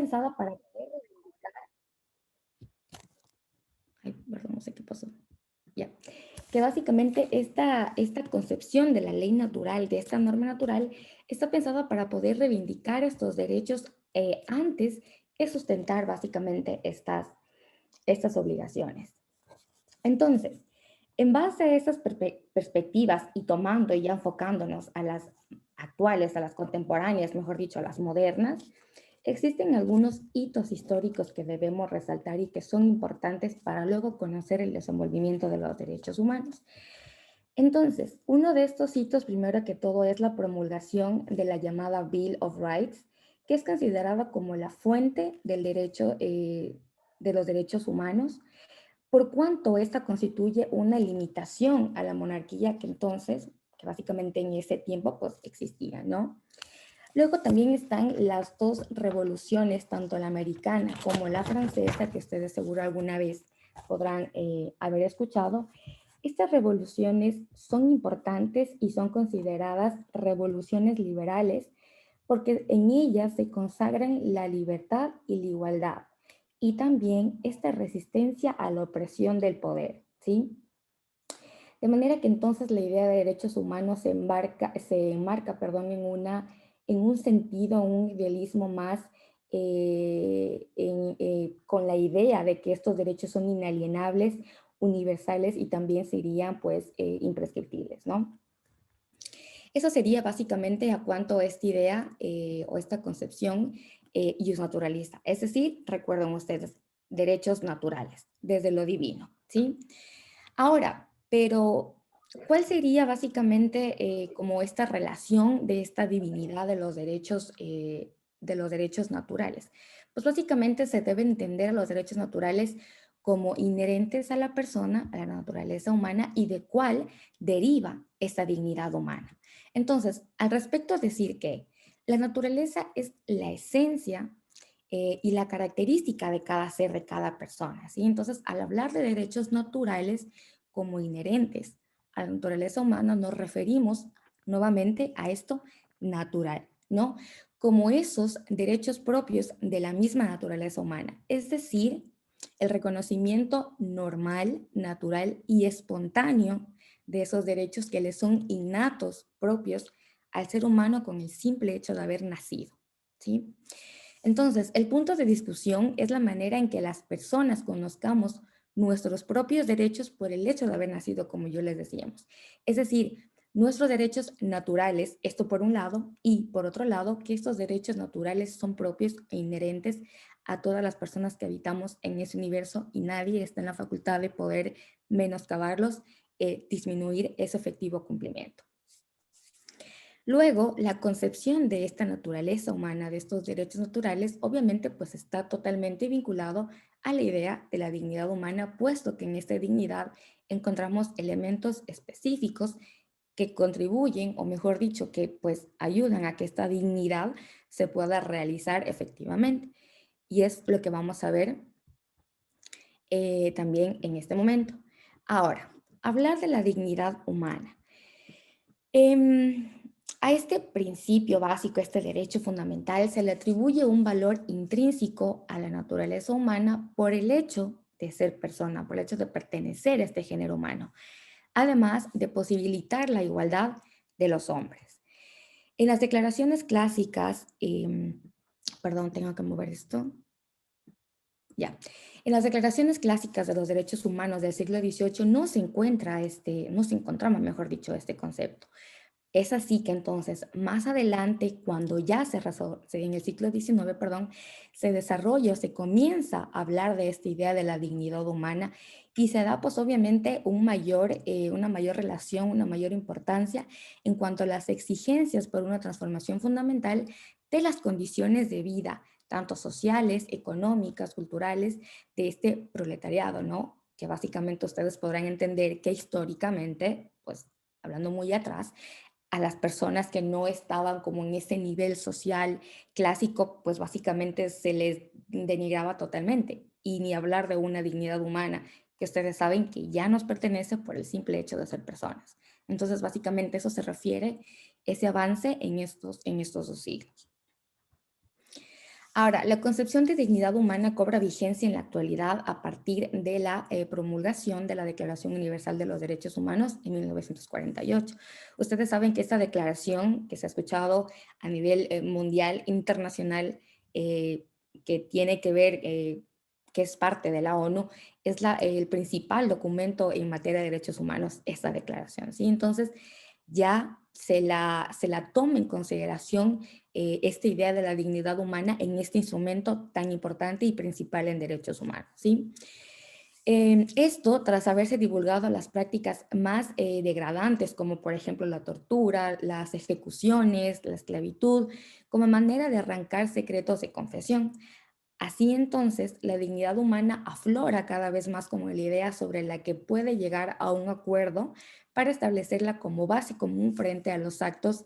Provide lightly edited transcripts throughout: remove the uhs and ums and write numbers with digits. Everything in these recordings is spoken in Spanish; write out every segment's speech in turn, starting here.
pensada para poder reivindicar, ay, perdón, no sé qué pasó, ya, que básicamente esta concepción de la ley natural, de esta norma natural, está pensada para poder reivindicar estos derechos antes que sustentar básicamente estas obligaciones. Entonces, en base a esas perspectivas y tomando y ya enfocándonos a las actuales, a las contemporáneas, mejor dicho, a las modernas, existen algunos hitos históricos que debemos resaltar y que son importantes para luego conocer el desenvolvimiento de los derechos humanos. Entonces, uno de estos hitos, primero que todo, es la promulgación de la llamada Bill of Rights, que es considerada como la fuente del derecho, de los derechos humanos, por cuanto esta constituye una limitación a la monarquía que entonces, que básicamente en ese tiempo, pues existía, ¿no? Luego también están las dos revoluciones, tanto la americana como la francesa, que ustedes seguro alguna vez podrán haber escuchado. Estas revoluciones son importantes y son consideradas revoluciones liberales porque en ellas se consagran la libertad y la igualdad y también esta resistencia a la opresión del poder, ¿sí? De manera que entonces la idea de derechos humanos se enmarca, perdón, en un sentido, un idealismo más con la idea de que estos derechos son inalienables, universales y también serían pues imprescriptibles, ¿no? Eso sería básicamente a cuanto esta idea o esta concepción naturalista. Es decir, recuerden ustedes, derechos naturales, desde lo divino, ¿sí? Ahora, pero, ¿cuál sería básicamente como esta relación de esta divinidad de los derechos naturales? Pues básicamente se debe entender los derechos naturales como inherentes a la persona, a la naturaleza humana y de cuál deriva esa dignidad humana. Entonces, al respecto, decir que la naturaleza es la esencia y la característica de cada ser, de cada persona, ¿sí? Entonces, al hablar de derechos naturales, como inherentes a la naturaleza humana, nos referimos nuevamente a esto natural, ¿no? Como esos derechos propios de la misma naturaleza humana, es decir, el reconocimiento normal, natural y espontáneo de esos derechos que le son innatos, propios al ser humano con el simple hecho de haber nacido, ¿sí? Entonces, el punto de discusión es la manera en que las personas conozcamos nuestros propios derechos por el hecho de haber nacido, como yo les decíamos. Es decir, nuestros derechos naturales, esto por un lado, y por otro lado, que estos derechos naturales son propios e inherentes a todas las personas que habitamos en ese universo y nadie está en la facultad de poder menoscabarlos, disminuir ese efectivo cumplimiento. Luego, la concepción de esta naturaleza humana, de estos derechos naturales, obviamente pues está totalmente vinculado a la idea de la dignidad humana, puesto que en esta dignidad encontramos elementos específicos que contribuyen, o mejor dicho, que pues ayudan a que esta dignidad se pueda realizar efectivamente. Y es lo que vamos a ver también en este momento. Ahora, hablar de la dignidad humana. Em, a este principio básico, este derecho fundamental, se le atribuye un valor intrínseco a la naturaleza humana por el hecho de ser persona, por el hecho de pertenecer a este género humano, además de posibilitar la igualdad de los hombres. En las declaraciones clásicas, perdón, tengo que mover esto. Ya. En las declaraciones clásicas de los derechos humanos del siglo XVIII no se encontraba, mejor dicho, este concepto. Es así que entonces, más adelante, cuando ya en el siglo XIX, perdón, se desarrolla o se comienza a hablar de esta idea de la dignidad humana y se da pues obviamente una mayor relación, una mayor importancia en cuanto a las exigencias por una transformación fundamental de las condiciones de vida, tanto sociales, económicas, culturales, de este proletariado, ¿no? Que básicamente ustedes podrán entender que históricamente, pues hablando muy atrás, a las personas que no estaban como en ese nivel social clásico, pues básicamente se les denigraba totalmente. Y ni hablar de una dignidad humana, que ustedes saben que ya nos pertenece por el simple hecho de ser personas. Entonces, básicamente eso se refiere, ese avance en estos dos siglos. Ahora, la concepción de dignidad humana cobra vigencia en la actualidad a partir de la promulgación de la Declaración Universal de los Derechos Humanos en 1948. Ustedes saben que esta declaración que se ha escuchado a nivel mundial, internacional, eh, que tiene que ver, que es parte de la ONU, es el principal documento en materia de derechos humanos, esta declaración, ¿sí? Entonces, ya se la toma en consideración esta idea de la dignidad humana en este instrumento tan importante y principal en derechos humanos, ¿sí? Esto tras haberse divulgado las prácticas más degradantes, como por ejemplo la tortura, las ejecuciones, la esclavitud, como manera de arrancar secretos de confesión. Así entonces, la dignidad humana aflora cada vez más como la idea sobre la que puede llegar a un acuerdo para establecerla como base común frente a los actos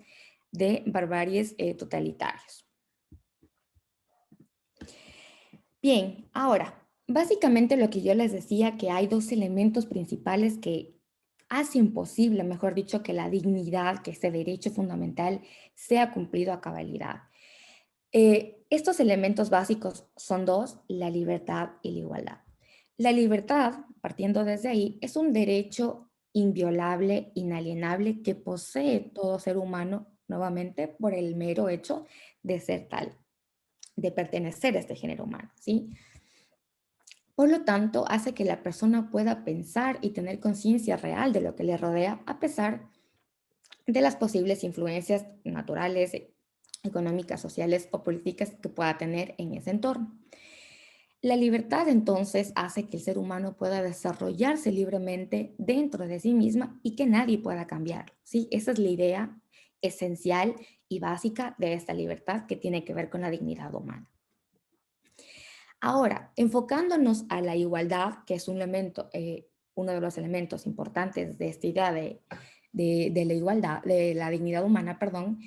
de barbaries totalitarios. Bien, ahora, básicamente lo que yo les decía, que hay dos elementos principales que hacen posible, mejor dicho, que la dignidad, que ese derecho fundamental sea cumplido a cabalidad. Estos elementos básicos son dos, la libertad y la igualdad. La libertad, partiendo desde ahí, es un derecho inviolable, inalienable, que posee todo ser humano, nuevamente, por el mero hecho de ser tal, de pertenecer a este género humano, ¿sí? Por lo tanto, hace que la persona pueda pensar y tener conciencia real de lo que le rodea, a pesar de las posibles influencias naturales, económicas, sociales o políticas que pueda tener en ese entorno. La libertad entonces hace que el ser humano pueda desarrollarse libremente dentro de sí misma y que nadie pueda cambiarlo, ¿sí? Esa es la idea esencial y básica de esta libertad que tiene que ver con la dignidad humana. Ahora, enfocándonos a la igualdad, que es un elemento, uno de los elementos importantes de esta idea de la igualdad, de la dignidad humana, perdón,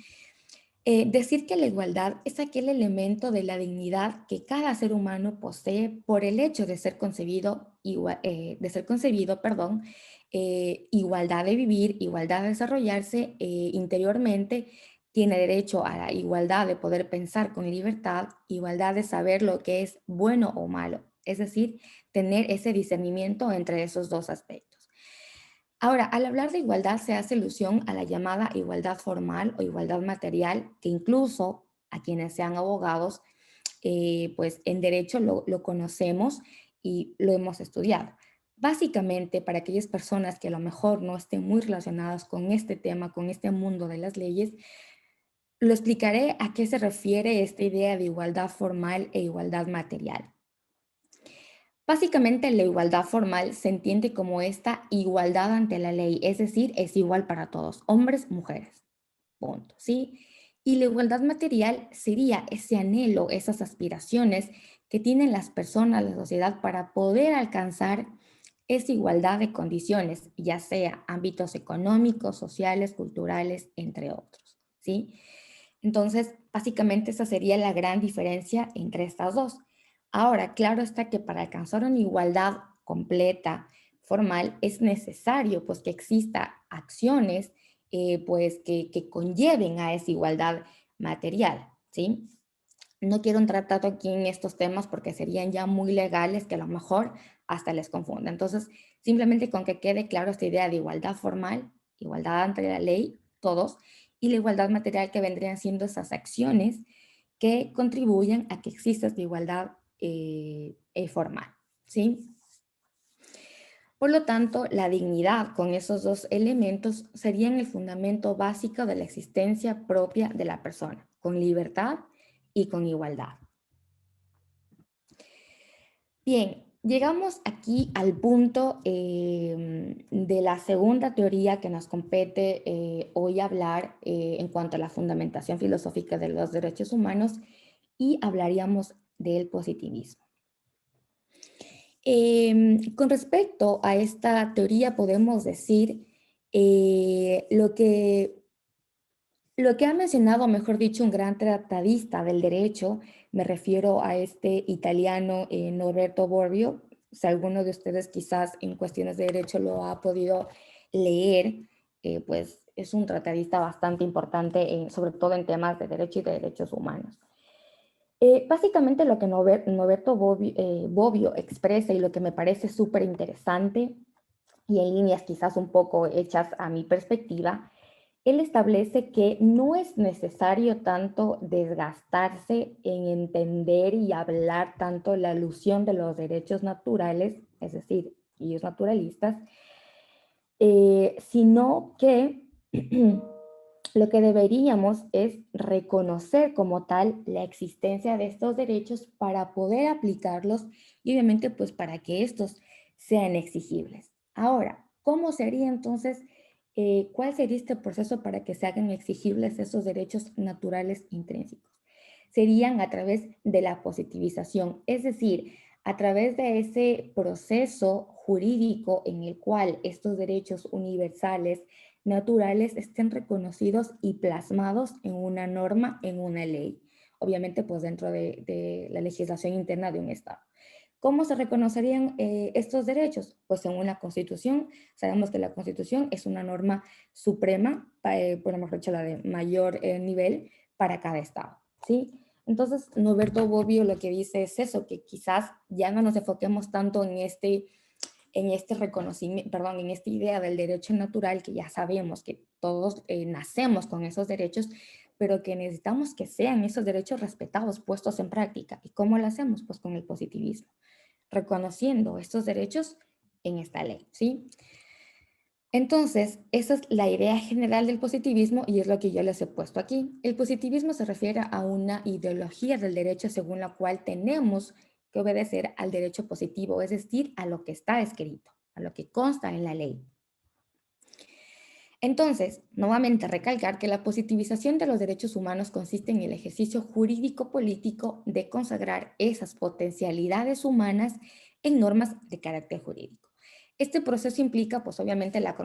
decir que la igualdad es aquel elemento de la dignidad que cada ser humano posee por el hecho de ser concebido, perdón, igualdad de vivir, igualdad de desarrollarse interiormente, tiene derecho a la igualdad de poder pensar con libertad, igualdad de saber lo que es bueno o malo, es decir, tener ese discernimiento entre esos dos aspectos. Ahora, al hablar de igualdad se hace alusión a la llamada igualdad formal o igualdad material, que incluso a quienes sean abogados, pues en derecho lo conocemos y lo hemos estudiado. Básicamente, para aquellas personas que a lo mejor no estén muy relacionadas con este tema, con este mundo de las leyes, lo explicaré a qué se refiere esta idea de igualdad formal e igualdad material. Básicamente, la igualdad formal se entiende como esta igualdad ante la ley, es decir, es igual para todos, hombres, mujeres, punto, ¿sí? Y la igualdad material sería ese anhelo, esas aspiraciones que tienen las personas, la sociedad, para poder alcanzar esa igualdad de condiciones, ya sea ámbitos económicos, sociales, culturales, entre otros, ¿sí? Entonces, básicamente esa sería la gran diferencia entre estas dos. Ahora, claro está que para alcanzar una igualdad completa, formal, es necesario pues que exista acciones pues que conlleven a esa igualdad material, ¿sí? No quiero entrar tanto aquí en estos temas porque serían ya muy legales que a lo mejor hasta les confunda. Entonces, simplemente con que quede claro esta idea de igualdad formal, igualdad ante la ley, todos, y la igualdad material que vendrían siendo esas acciones que contribuyen a que exista esta igualdad formal, ¿sí? Por lo tanto, la dignidad con esos dos elementos serían el fundamento básico de la existencia propia de la persona, con libertad y con igualdad. Bien, llegamos aquí al punto de la segunda teoría que nos compete hoy hablar en cuanto a la fundamentación filosófica de los derechos humanos y hablaríamos del positivismo. Con respecto a esta teoría podemos decir lo que ha mencionado, mejor dicho, un gran tratadista del derecho, me refiero a este italiano Norberto Bobbio. Si alguno de ustedes quizás en cuestiones de derecho lo ha podido leer, pues es un tratadista bastante importante, sobre todo en temas de derecho y de derechos humanos. Básicamente lo que Norberto Bobbio expresa y lo que me parece súper interesante y en líneas quizás un poco hechas a mi perspectiva, él establece que no es necesario tanto desgastarse en entender y hablar tanto la alusión de los derechos naturales, es decir, ellos naturalistas, sino que lo que deberíamos es reconocer como tal la existencia de estos derechos para poder aplicarlos y obviamente pues para que estos sean exigibles. Ahora, ¿cómo sería entonces, cuál sería este proceso para que se hagan exigibles esos derechos naturales intrínsecos? Serían a través de la positivización, es decir, a través de ese proceso jurídico en el cual estos derechos universales naturales estén reconocidos y plasmados en una norma, en una ley. Obviamente, pues dentro de la legislación interna de un Estado. ¿Cómo se reconocerían estos derechos? Pues en una constitución. Sabemos que la constitución es una norma suprema, por lo mejor dicho, la de mayor nivel para cada Estado, ¿sí? Entonces, Norberto Bobbio lo que dice es eso, que quizás ya no nos enfoquemos tanto en este reconocimiento, perdón, en esta idea del derecho natural, que ya sabemos que todos nacemos con esos derechos, pero que necesitamos que sean esos derechos respetados, puestos en práctica. ¿Y cómo lo hacemos? Pues con el positivismo, reconociendo estos derechos en esta ley, ¿sí? Entonces, esa es la idea general del positivismo y es lo que yo les he puesto aquí. El positivismo se refiere a una ideología del derecho según la cual tenemos que obedecer al derecho positivo, es decir, a lo que está escrito, a lo que consta en la ley. Entonces, nuevamente recalcar que la positivización de los derechos humanos consiste en el ejercicio jurídico-político de consagrar esas potencialidades humanas en normas de carácter jurídico. Este proceso implica, pues obviamente, la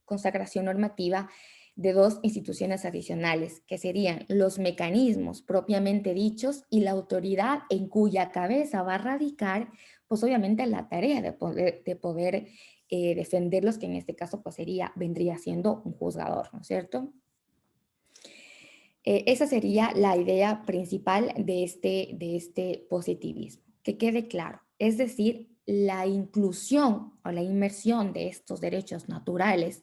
consagración normativa de dos instituciones adicionales, que serían los mecanismos propiamente dichos y la autoridad en cuya cabeza va a radicar, pues obviamente, la tarea de poder defenderlos, que en este caso pues vendría siendo un juzgador, ¿no es cierto? Esa sería la idea principal de este positivismo, que quede claro. Es decir, la inclusión o la inmersión de estos derechos naturales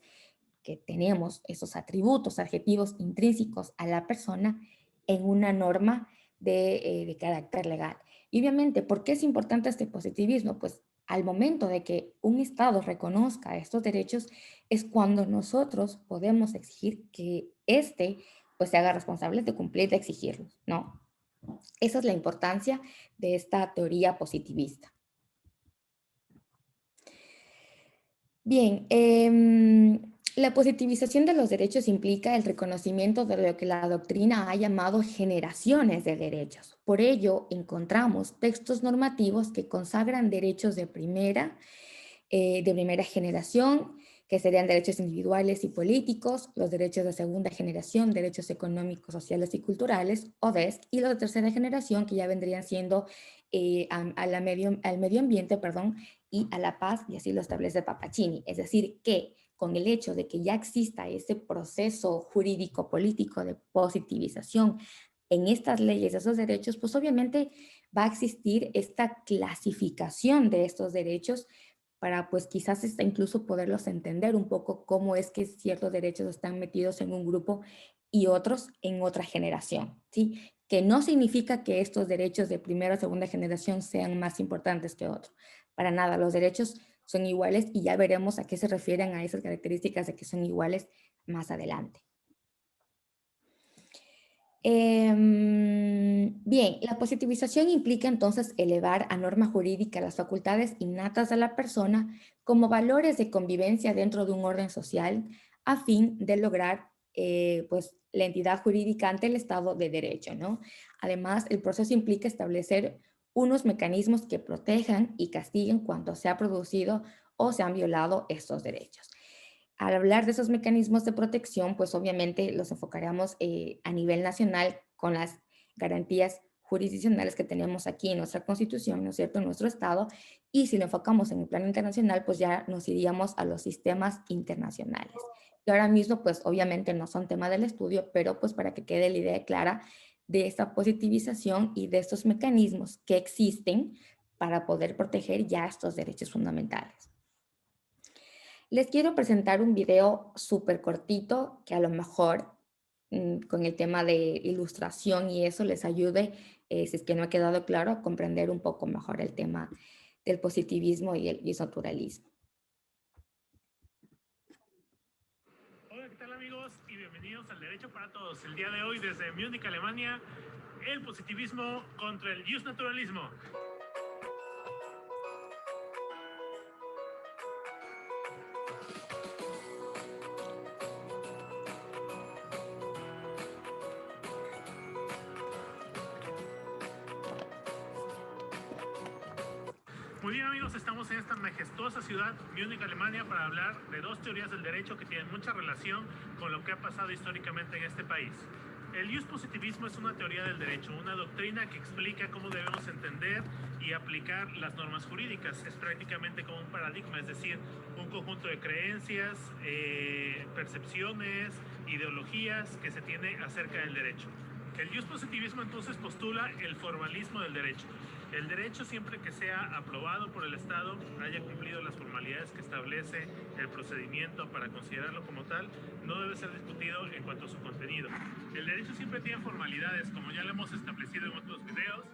que tenemos, esos atributos, adjetivos intrínsecos a la persona en una norma de carácter legal. Y obviamente, ¿por qué es importante este positivismo? Pues al momento de que un Estado reconozca estos derechos es cuando nosotros podemos exigir que éste pues se haga responsable de cumplir, de exigirlos, ¿no? Esa es la importancia de esta teoría positivista. Bien, la positivización de los derechos implica el reconocimiento de lo que la doctrina ha llamado generaciones de derechos. Por ello, encontramos textos normativos que consagran derechos de primera generación, que serían derechos individuales y políticos, los derechos de segunda generación, derechos económicos, sociales y culturales, o DESC, y los de tercera generación, que ya vendrían siendo al medio ambiente, perdón, y a la paz, y así lo establece Papacini. Es decir, que con el hecho de que ya exista ese proceso jurídico-político de positivización en estas leyes, esos derechos, pues obviamente va a existir esta clasificación de estos derechos para pues quizás incluso poderlos entender un poco cómo es que ciertos derechos están metidos en un grupo y otros en otra generación, ¿sí? Que no significa que estos derechos de primera o segunda generación sean más importantes que otros. Para nada, los derechos son iguales y ya veremos a qué se refieren a esas características de que son iguales más adelante. Bien, la positivización implica entonces elevar a norma jurídica las facultades innatas de la persona como valores de convivencia dentro de un orden social a fin de lograr pues, la entidad jurídica ante el Estado de Derecho, ¿no? Además, el proceso implica establecer unos mecanismos que protejan y castiguen cuando se ha producido o se han violado estos derechos. Al hablar de esos mecanismos de protección, pues obviamente los enfocaríamos a nivel nacional con las garantías jurisdiccionales que tenemos aquí en nuestra Constitución, ¿no es cierto?, en nuestro Estado, y si lo enfocamos en el plano internacional, pues ya nos iríamos a los sistemas internacionales. Que ahora mismo, pues obviamente no son tema del estudio, pero pues para que quede la idea clara de esta positivización y de estos mecanismos que existen para poder proteger ya estos derechos fundamentales. Les quiero presentar un video súper cortito que a lo mejor con el tema de ilustración y eso les ayude, si es que no ha quedado claro, a comprender un poco mejor el tema del positivismo y el naturalismo. Hola, ¿qué tal amigos? Y bienvenidos al Derecho para Todos. El día de hoy desde Múnich, Alemania, el positivismo contra el justnaturalismo. Muy bien amigos, estamos en esta majestuosa ciudad, Múnich, Alemania, para hablar de dos teorías del derecho que tienen mucha relación con lo que ha pasado históricamente en este país. El positivismo es una teoría del derecho, una doctrina que explica cómo debemos entender y aplicar las normas jurídicas. Es prácticamente como un paradigma, es decir, un conjunto de creencias, percepciones, ideologías que se tiene acerca del derecho. El positivismo entonces postula el formalismo del derecho. El derecho, siempre que sea aprobado por el Estado, haya cumplido las formalidades que establece el procedimiento para considerarlo como tal, no debe ser discutido en cuanto a su contenido. El derecho siempre tiene formalidades, como ya lo hemos establecido en otros videos.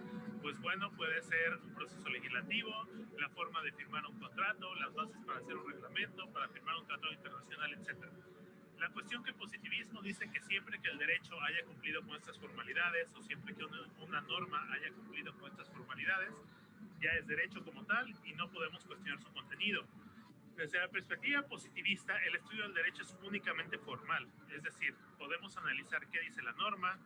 Pues bueno, puede ser un proceso legislativo, la forma de firmar un contrato, las bases para hacer un reglamento, para firmar un tratado internacional, etc. La cuestión que el positivismo dice que siempre que el derecho haya cumplido con estas formalidades o siempre que una norma haya cumplido con estas formalidades, ya es derecho como tal y no podemos cuestionar su contenido. Desde la perspectiva positivista, el estudio del derecho es únicamente formal, es decir, podemos analizar qué dice la norma,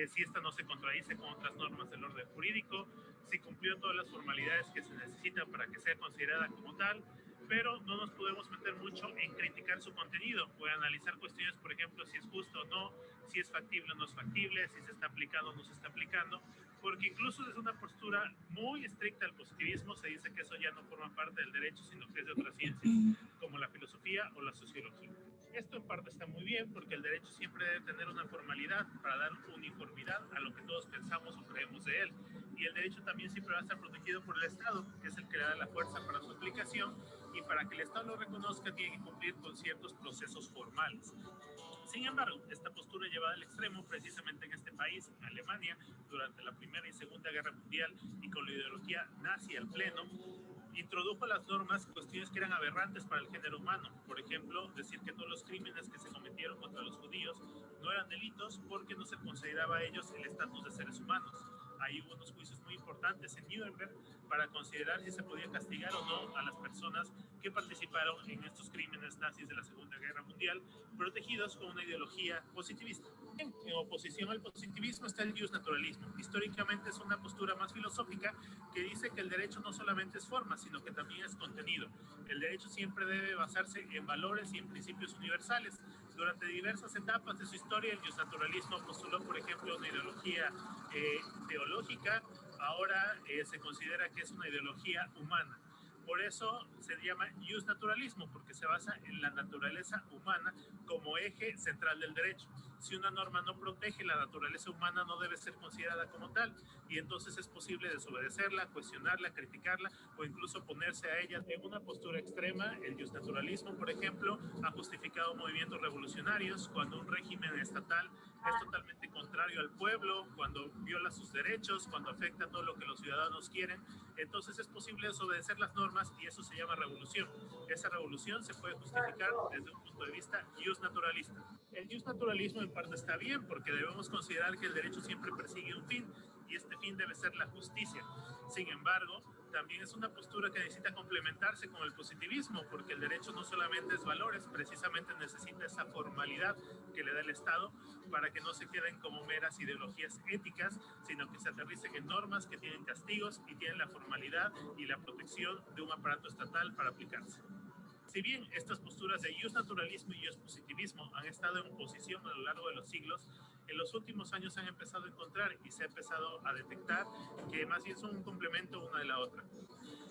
si esta no se contradice con otras normas del orden jurídico, si cumplió todas las formalidades que se necesitan para que sea considerada como tal, pero no nos podemos meter mucho en criticar su contenido o en analizar cuestiones, por ejemplo, si es justo o no, si es factible o no es factible, si se está aplicando o no se está aplicando, porque incluso desde una postura muy estricta del positivismo se dice que eso ya no forma parte del derecho, sino que es de otras ciencias, como la filosofía o la sociología. Esto en parte está muy bien porque el derecho siempre debe tener una formalidad para dar uniformidad a lo que todos pensamos o creemos de él. Y el derecho también siempre va a estar protegido por el Estado, que es el que le da la fuerza para su aplicación, y para que el Estado lo reconozca tiene que cumplir con ciertos procesos formales. Sin embargo, esta postura llevada al extremo precisamente en este país, Alemania, durante la Primera y Segunda Guerra Mundial y con la ideología nazi al pleno, introdujo a las normas cuestiones que eran aberrantes para el género humano. Por ejemplo, decir que todos los crímenes que se cometieron contra los judíos no eran delitos porque no se consideraba a ellos el estatus de seres humanos. Ahí hubo unos juicios muy importantes en Nuremberg para considerar si se podía castigar o no a las personas que participaron en estos crímenes nazis de la Segunda Guerra Mundial, protegidos con una ideología positivista. En oposición al positivismo está el justnaturalismo. Históricamente es una postura más filosófica que dice que el derecho no solamente es forma, sino que también es contenido. El derecho siempre debe basarse en valores y en principios universales. Durante diversas etapas de su historia, el justnaturalismo postuló, por ejemplo, una ideología teológica. Ahora se considera que es una ideología humana. Por eso se llama justnaturalismo, porque se basa en la naturaleza humana como eje central del derecho. Si una norma no protege la naturaleza humana, no debe ser considerada como tal, y entonces es posible desobedecerla, cuestionarla, criticarla o incluso ponerse a ella en una postura extrema. El justnaturalismo, por ejemplo, ha justificado movimientos revolucionarios cuando un régimen estatal es totalmente contrario al pueblo, cuando viola sus derechos, cuando afecta todo lo que los ciudadanos quieren. Entonces es posible desobedecer las normas y eso se llama revolución. Esa revolución se puede justificar desde un punto de vista justnaturalista. El justnaturalismo en parte está bien porque debemos considerar que el derecho siempre persigue un fin y este fin debe ser la justicia. Sin embargo, también es una postura que necesita complementarse con el positivismo, porque el derecho no solamente es valores, precisamente necesita esa formalidad que le da el Estado para que no se queden como meras ideologías éticas, sino que se aterricen en normas que tienen castigos y tienen la formalidad y la protección de un aparato estatal para aplicarse. Si bien estas posturas de justnaturalismo y positivismo han estado en oposición a lo largo de los siglos, en los últimos años se han empezado a encontrar y se ha empezado a detectar que más bien son un complemento una de la otra.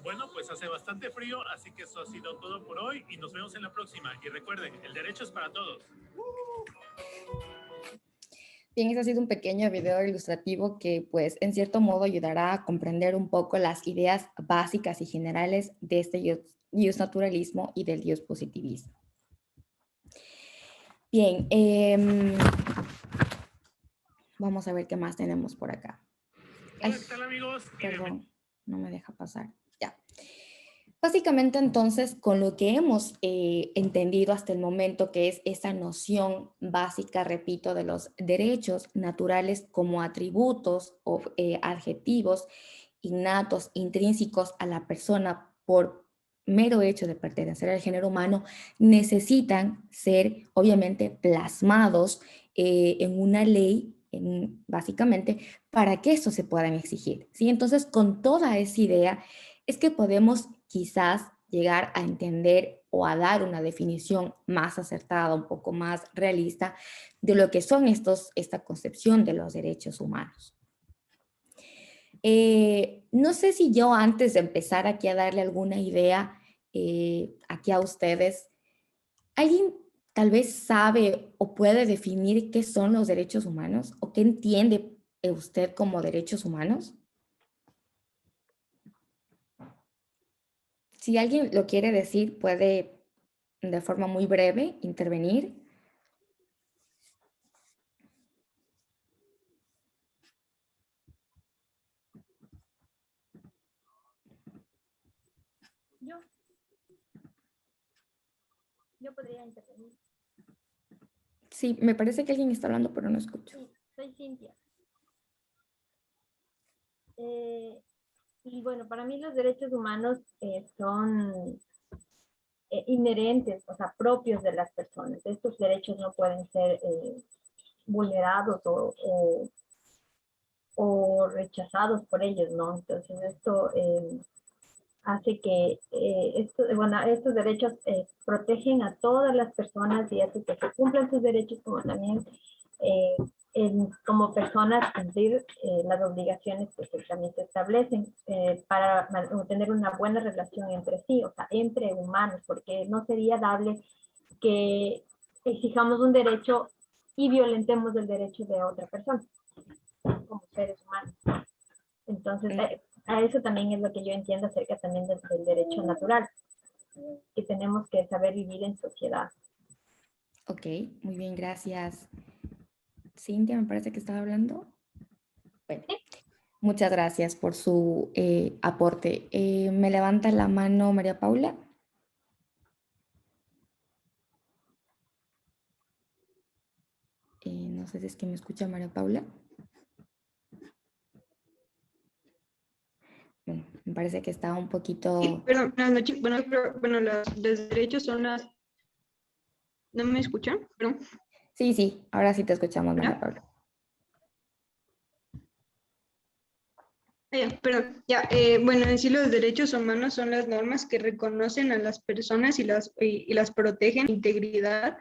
Bueno, pues hace bastante frío, así que eso ha sido todo por hoy y nos vemos en la próxima. Y recuerden, el derecho es para todos. Bien, ese ha sido un pequeño video ilustrativo que, pues, en cierto modo ayudará a comprender un poco las ideas básicas y generales de este justnaturalismo y del positivismo. Bien, vamos a ver qué más tenemos por acá. Ay, Hola, ¿qué tal amigos? perdón, no me deja pasar. Ya. Básicamente, entonces, con lo que hemos entendido hasta el momento, que es esa noción básica, repito, de los derechos naturales como atributos o adjetivos innatos, intrínsecos a la persona por mero hecho de pertenecer al género humano, necesitan ser, obviamente, plasmados en una ley, básicamente, para que esto se puedan exigir. ¿Sí? Entonces, con toda esa idea, es que podemos quizás llegar a entender o a dar una definición más acertada, un poco más realista de lo que son esta concepción de los derechos humanos. No sé si yo antes de empezar aquí a darle alguna idea aquí a ustedes, ¿alguien tal vez sabe o puede definir qué son los derechos humanos o qué entiende usted como derechos humanos? Si alguien lo quiere decir, puede de forma muy breve intervenir. Yo, yo podría intervenir. Sí, me parece que alguien está hablando, pero no escucho. Sí, soy Cintia. Y bueno, para mí los derechos humanos son inherentes, o sea, propios de las personas. Estos derechos no pueden ser vulnerados o rechazados por ellos, ¿no? Entonces esto hace que bueno, estos derechos protegen a todas las personas y hace que se cumplan sus derechos como también eh, como personas cumplir las obligaciones que también se establecen para tener una buena relación entre sí, o sea, entre humanos, porque no sería dable que exijamos un derecho y violentemos el derecho de otra persona como seres humanos. Entonces, a eso también es lo que yo entiendo acerca también del derecho natural, que tenemos que saber vivir en sociedad. Ok, muy bien, gracias. Cintia, me parece que estaba hablando. Bueno, muchas gracias por su aporte. ¿Me levanta la mano María Paula? No sé si es que me escucha María Paula. Bueno, me parece que está un poquito... Perdón, buenas noches. Bueno, bueno los derechos son las... ¿No me escuchan? Perdón. Sí, ahora sí te escuchamos, María ¿Ya? Paula. Perdón, ya. Bueno, en sí los derechos humanos son las normas que reconocen a las personas y las protegen integridad,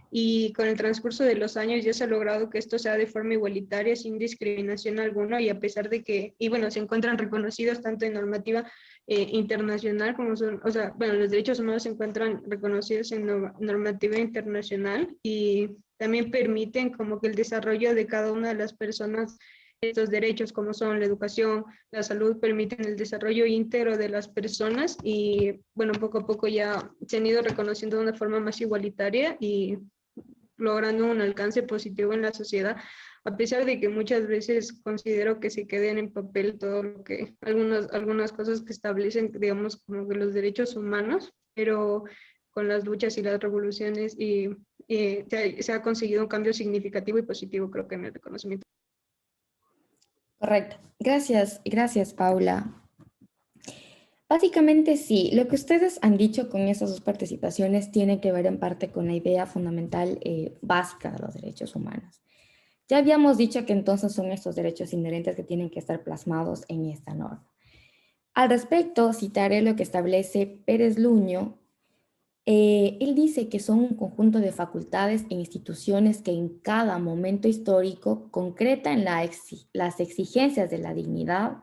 y con el transcurso de los años ya se ha logrado que esto sea de forma igualitaria, sin discriminación alguna, y a pesar de que, y bueno, se encuentran reconocidos tanto en normativa internacional como son, o sea, bueno, los derechos humanos se encuentran reconocidos en normativa internacional, y también permiten como que el desarrollo de cada una de las personas. Estos derechos, como son la educación, la salud, permiten el desarrollo íntegro de las personas, y bueno, poco a poco ya se han ido reconociendo de una forma más igualitaria y logrando un alcance positivo en la sociedad, a pesar de que muchas veces considero que se queden en papel todo lo que, algunas cosas que establecen, digamos, como que los derechos humanos, pero con las luchas y las revoluciones se ha conseguido un cambio significativo y positivo, creo que en el reconocimiento. Correcto. Gracias, Paula. Básicamente sí, lo que ustedes han dicho con esas dos participaciones tiene que ver en parte con la idea fundamental básica de los derechos humanos. Ya habíamos dicho que entonces son estos derechos inherentes que tienen que estar plasmados en esta norma. Al respecto, citaré lo que establece Pérez Luño. Él dice que son un conjunto de facultades e instituciones que en cada momento histórico concretan las exigencias de la dignidad,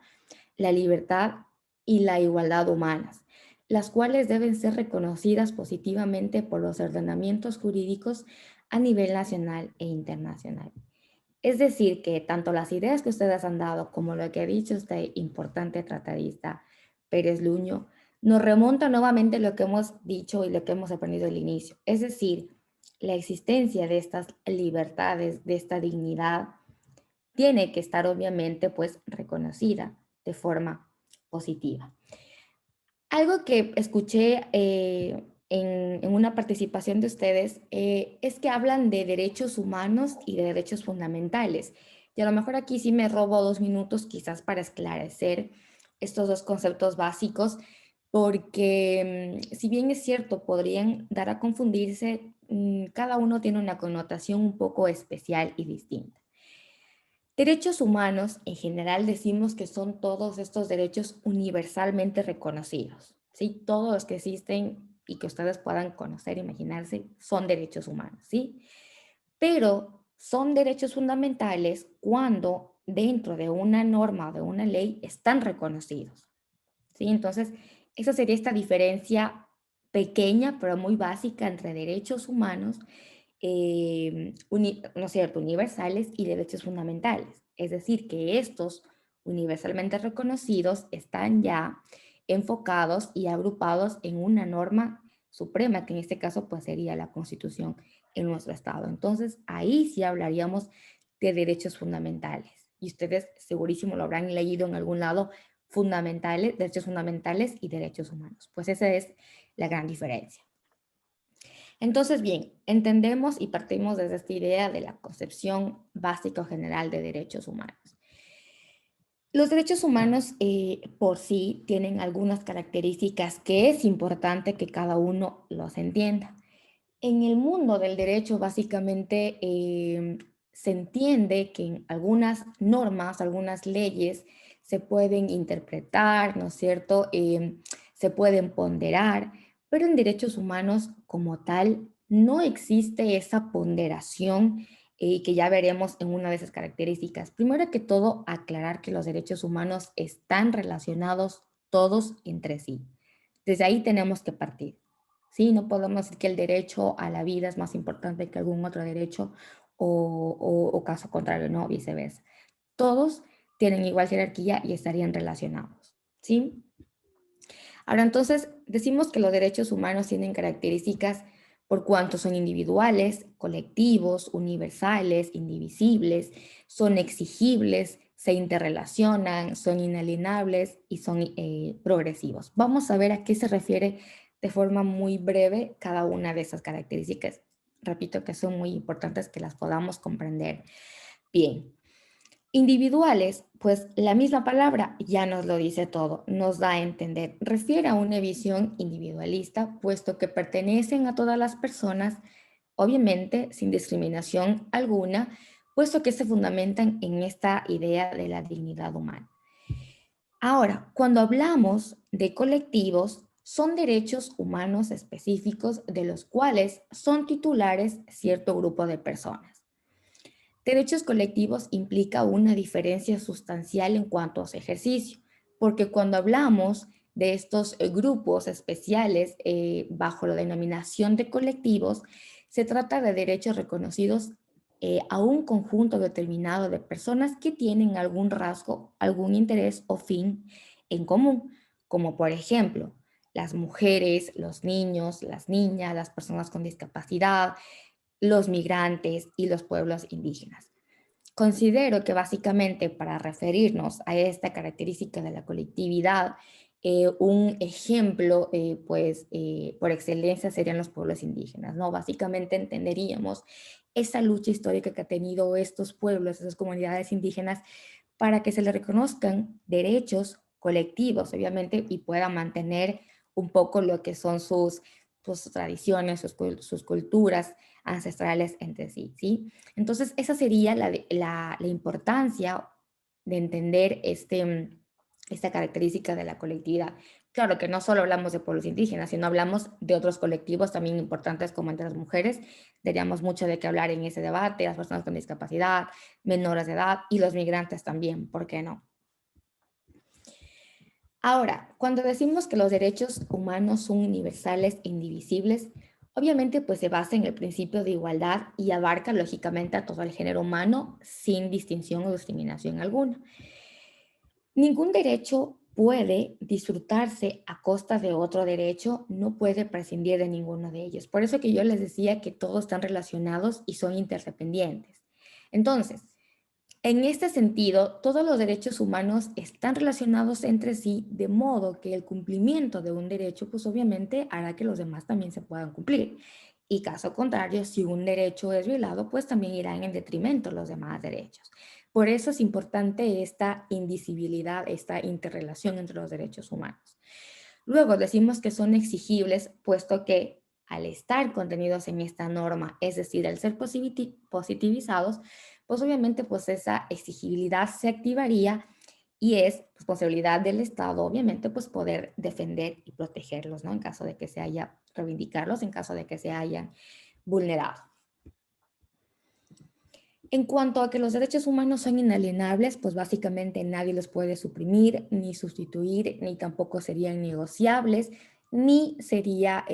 la libertad y la igualdad humanas, las cuales deben ser reconocidas positivamente por los ordenamientos jurídicos a nivel nacional e internacional. Es decir, que tanto las ideas que ustedes han dado como lo que ha dicho este importante tratadista Pérez Luño nos remonta nuevamente a lo que hemos dicho y lo que hemos aprendido al inicio. Es decir, la existencia de estas libertades, de esta dignidad, tiene que estar obviamente pues reconocida de forma positiva. Algo que escuché en una participación de ustedes es que hablan de derechos humanos y de derechos fundamentales. Y a lo mejor aquí sí me robo 2 minutos quizás para esclarecer estos dos conceptos básicos, porque si bien es cierto, podrían dar a confundirse, cada uno tiene una connotación un poco especial y distinta. Derechos humanos, en general, decimos que son todos estos derechos universalmente reconocidos, ¿sí? Todos los que existen y que ustedes puedan conocer, imaginarse, son derechos humanos, ¿sí? Pero son derechos fundamentales cuando dentro de una norma o de una ley están reconocidos, ¿sí? Entonces, esa sería esta diferencia pequeña, pero muy básica entre derechos humanos ¿no es cierto?, universales y derechos fundamentales. Es decir, que estos universalmente reconocidos están ya enfocados y agrupados en una norma suprema, que en este caso pues sería la Constitución en nuestro Estado. Entonces, ahí sí hablaríamos de derechos fundamentales. Y ustedes segurísimo lo habrán leído en algún lado, fundamentales, derechos fundamentales y derechos humanos. Pues esa es la gran diferencia. Entonces, bien, entendemos y partimos desde esta idea de la concepción básica o general de derechos humanos. Los derechos humanos por sí tienen algunas características que es importante que cada uno los entienda. En el mundo del derecho, básicamente, se entiende que en algunas normas, algunas leyes, se pueden interpretar, ¿no es cierto? Se pueden ponderar, pero en derechos humanos como tal no existe esa ponderación que ya veremos en una de esas características. Primero que todo, aclarar que los derechos humanos están relacionados todos entre sí. Desde ahí tenemos que partir. Sí, no podemos decir que el derecho a la vida es más importante que algún otro derecho o caso contrario, no, viceversa. Todos tienen igual jerarquía y estarían relacionados, ¿sí? Ahora, entonces, decimos que los derechos humanos tienen características por cuanto son individuales, colectivos, universales, indivisibles, son exigibles, se interrelacionan, son inalienables y son progresivos. Vamos a ver a qué se refiere de forma muy breve cada una de esas características. Repito que son muy importantes que las podamos comprender bien. Individuales, pues la misma palabra ya nos lo dice todo, nos da a entender. Refiere a una visión individualista, puesto que pertenecen a todas las personas, obviamente sin discriminación alguna, puesto que se fundamentan en esta idea de la dignidad humana. Ahora, cuando hablamos de colectivos, son derechos humanos específicos de los cuales son titulares cierto grupo de personas. Derechos colectivos implica una diferencia sustancial en cuanto a su ejercicio, porque cuando hablamos de estos grupos especiales bajo la denominación de colectivos, se trata de derechos reconocidos a un conjunto determinado de personas que tienen algún rasgo, algún interés o fin en común, como por ejemplo las mujeres, los niños, las niñas, las personas con discapacidad, los migrantes y los pueblos indígenas. Considero que básicamente para referirnos a esta característica de la colectividad, un ejemplo, por excelencia serían los pueblos indígenas, ¿no? Básicamente entenderíamos esa lucha histórica que ha tenido estos pueblos, esas comunidades indígenas, para que se les reconozcan derechos colectivos, obviamente, y puedan mantener un poco lo que son sus tradiciones, sus culturas ancestrales entre sí, ¿sí? Entonces, esa sería la importancia de entender esta característica de la colectividad. Claro que no solo hablamos de pueblos indígenas, sino hablamos de otros colectivos también importantes como entre las mujeres. Daríamos mucho de qué hablar en ese debate, las personas con discapacidad, menores de edad y los migrantes también, ¿por qué no? Ahora, cuando decimos que los derechos humanos son universales e indivisibles, Obviamente, pues se basa en el principio de igualdad y abarca lógicamente a todo el género humano sin distinción o discriminación alguna. Ningún derecho puede disfrutarse a costa de otro derecho, no puede prescindir de ninguno de ellos. Por eso que yo les decía que todos están relacionados y son interdependientes. Entonces, en este sentido, todos los derechos humanos están relacionados entre sí, de modo que el cumplimiento de un derecho, pues obviamente hará que los demás también se puedan cumplir. Y caso contrario, si un derecho es violado, pues también irán en detrimento los demás derechos. Por eso es importante esta indivisibilidad, esta interrelación entre los derechos humanos. Luego decimos que son exigibles, puesto que al estar contenidos en esta norma, es decir, al ser positivizados, pues obviamente pues esa exigibilidad se activaría y es responsabilidad del Estado, obviamente, pues poder defender y protegerlos, ¿no? En caso de que se haya, reivindicarlos, en caso de que se hayan vulnerado. En cuanto a que los derechos humanos son inalienables, pues básicamente nadie los puede suprimir, ni sustituir, ni tampoco serían negociables, ni sería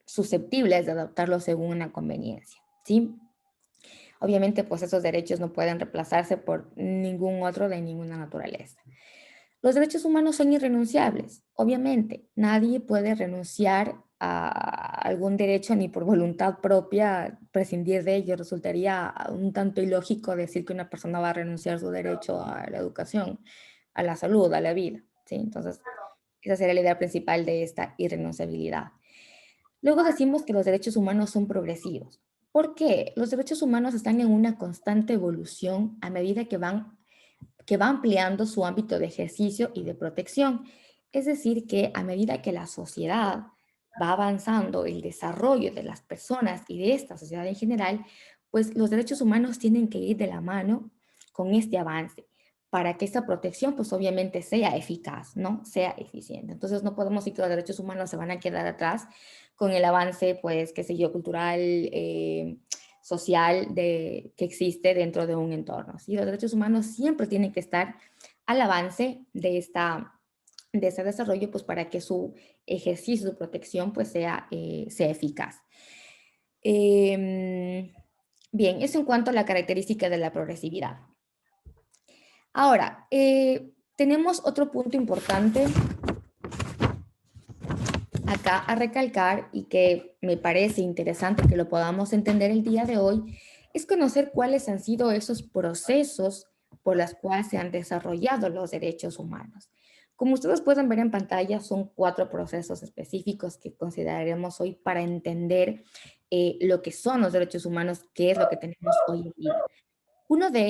susceptibles de adoptarlos según una conveniencia, ¿sí? Obviamente, pues esos derechos no pueden reemplazarse por ningún otro de ninguna naturaleza. Los derechos humanos son irrenunciables. Obviamente, nadie puede renunciar a algún derecho ni por voluntad propia prescindir de ello. Resultaría un tanto ilógico decir que una persona va a renunciar a su derecho a la educación, a la salud, a la vida, ¿sí? Entonces, esa sería la idea principal de esta irrenunciabilidad. Luego decimos que los derechos humanos son progresivos. ¿Por qué? Los derechos humanos están en una constante evolución a medida que va ampliando su ámbito de ejercicio y de protección. Es decir, que a medida que la sociedad va avanzando, el desarrollo de las personas y de esta sociedad en general, pues los derechos humanos tienen que ir de la mano con este avance para que esta protección pues obviamente sea eficaz, ¿no? Sea eficiente. Entonces no podemos decir que los derechos humanos se van a quedar atrás con el avance, pues, qué sé yo, cultural, social que existe dentro de un entorno, ¿sí? Los derechos humanos siempre tienen que estar al avance de ese desarrollo, pues para que su ejercicio, su protección, pues sea eficaz. Bien, eso en cuanto a la característica de la progresividad. Ahora, tenemos otro punto importante acá a recalcar y que me parece interesante que lo podamos entender el día de hoy, es conocer cuáles han sido esos procesos por los cuales se han desarrollado los derechos humanos. Como ustedes pueden ver en pantalla, son 4 procesos específicos que consideraremos hoy para entender lo que son los derechos humanos, qué es lo que tenemos hoy en día. Uno de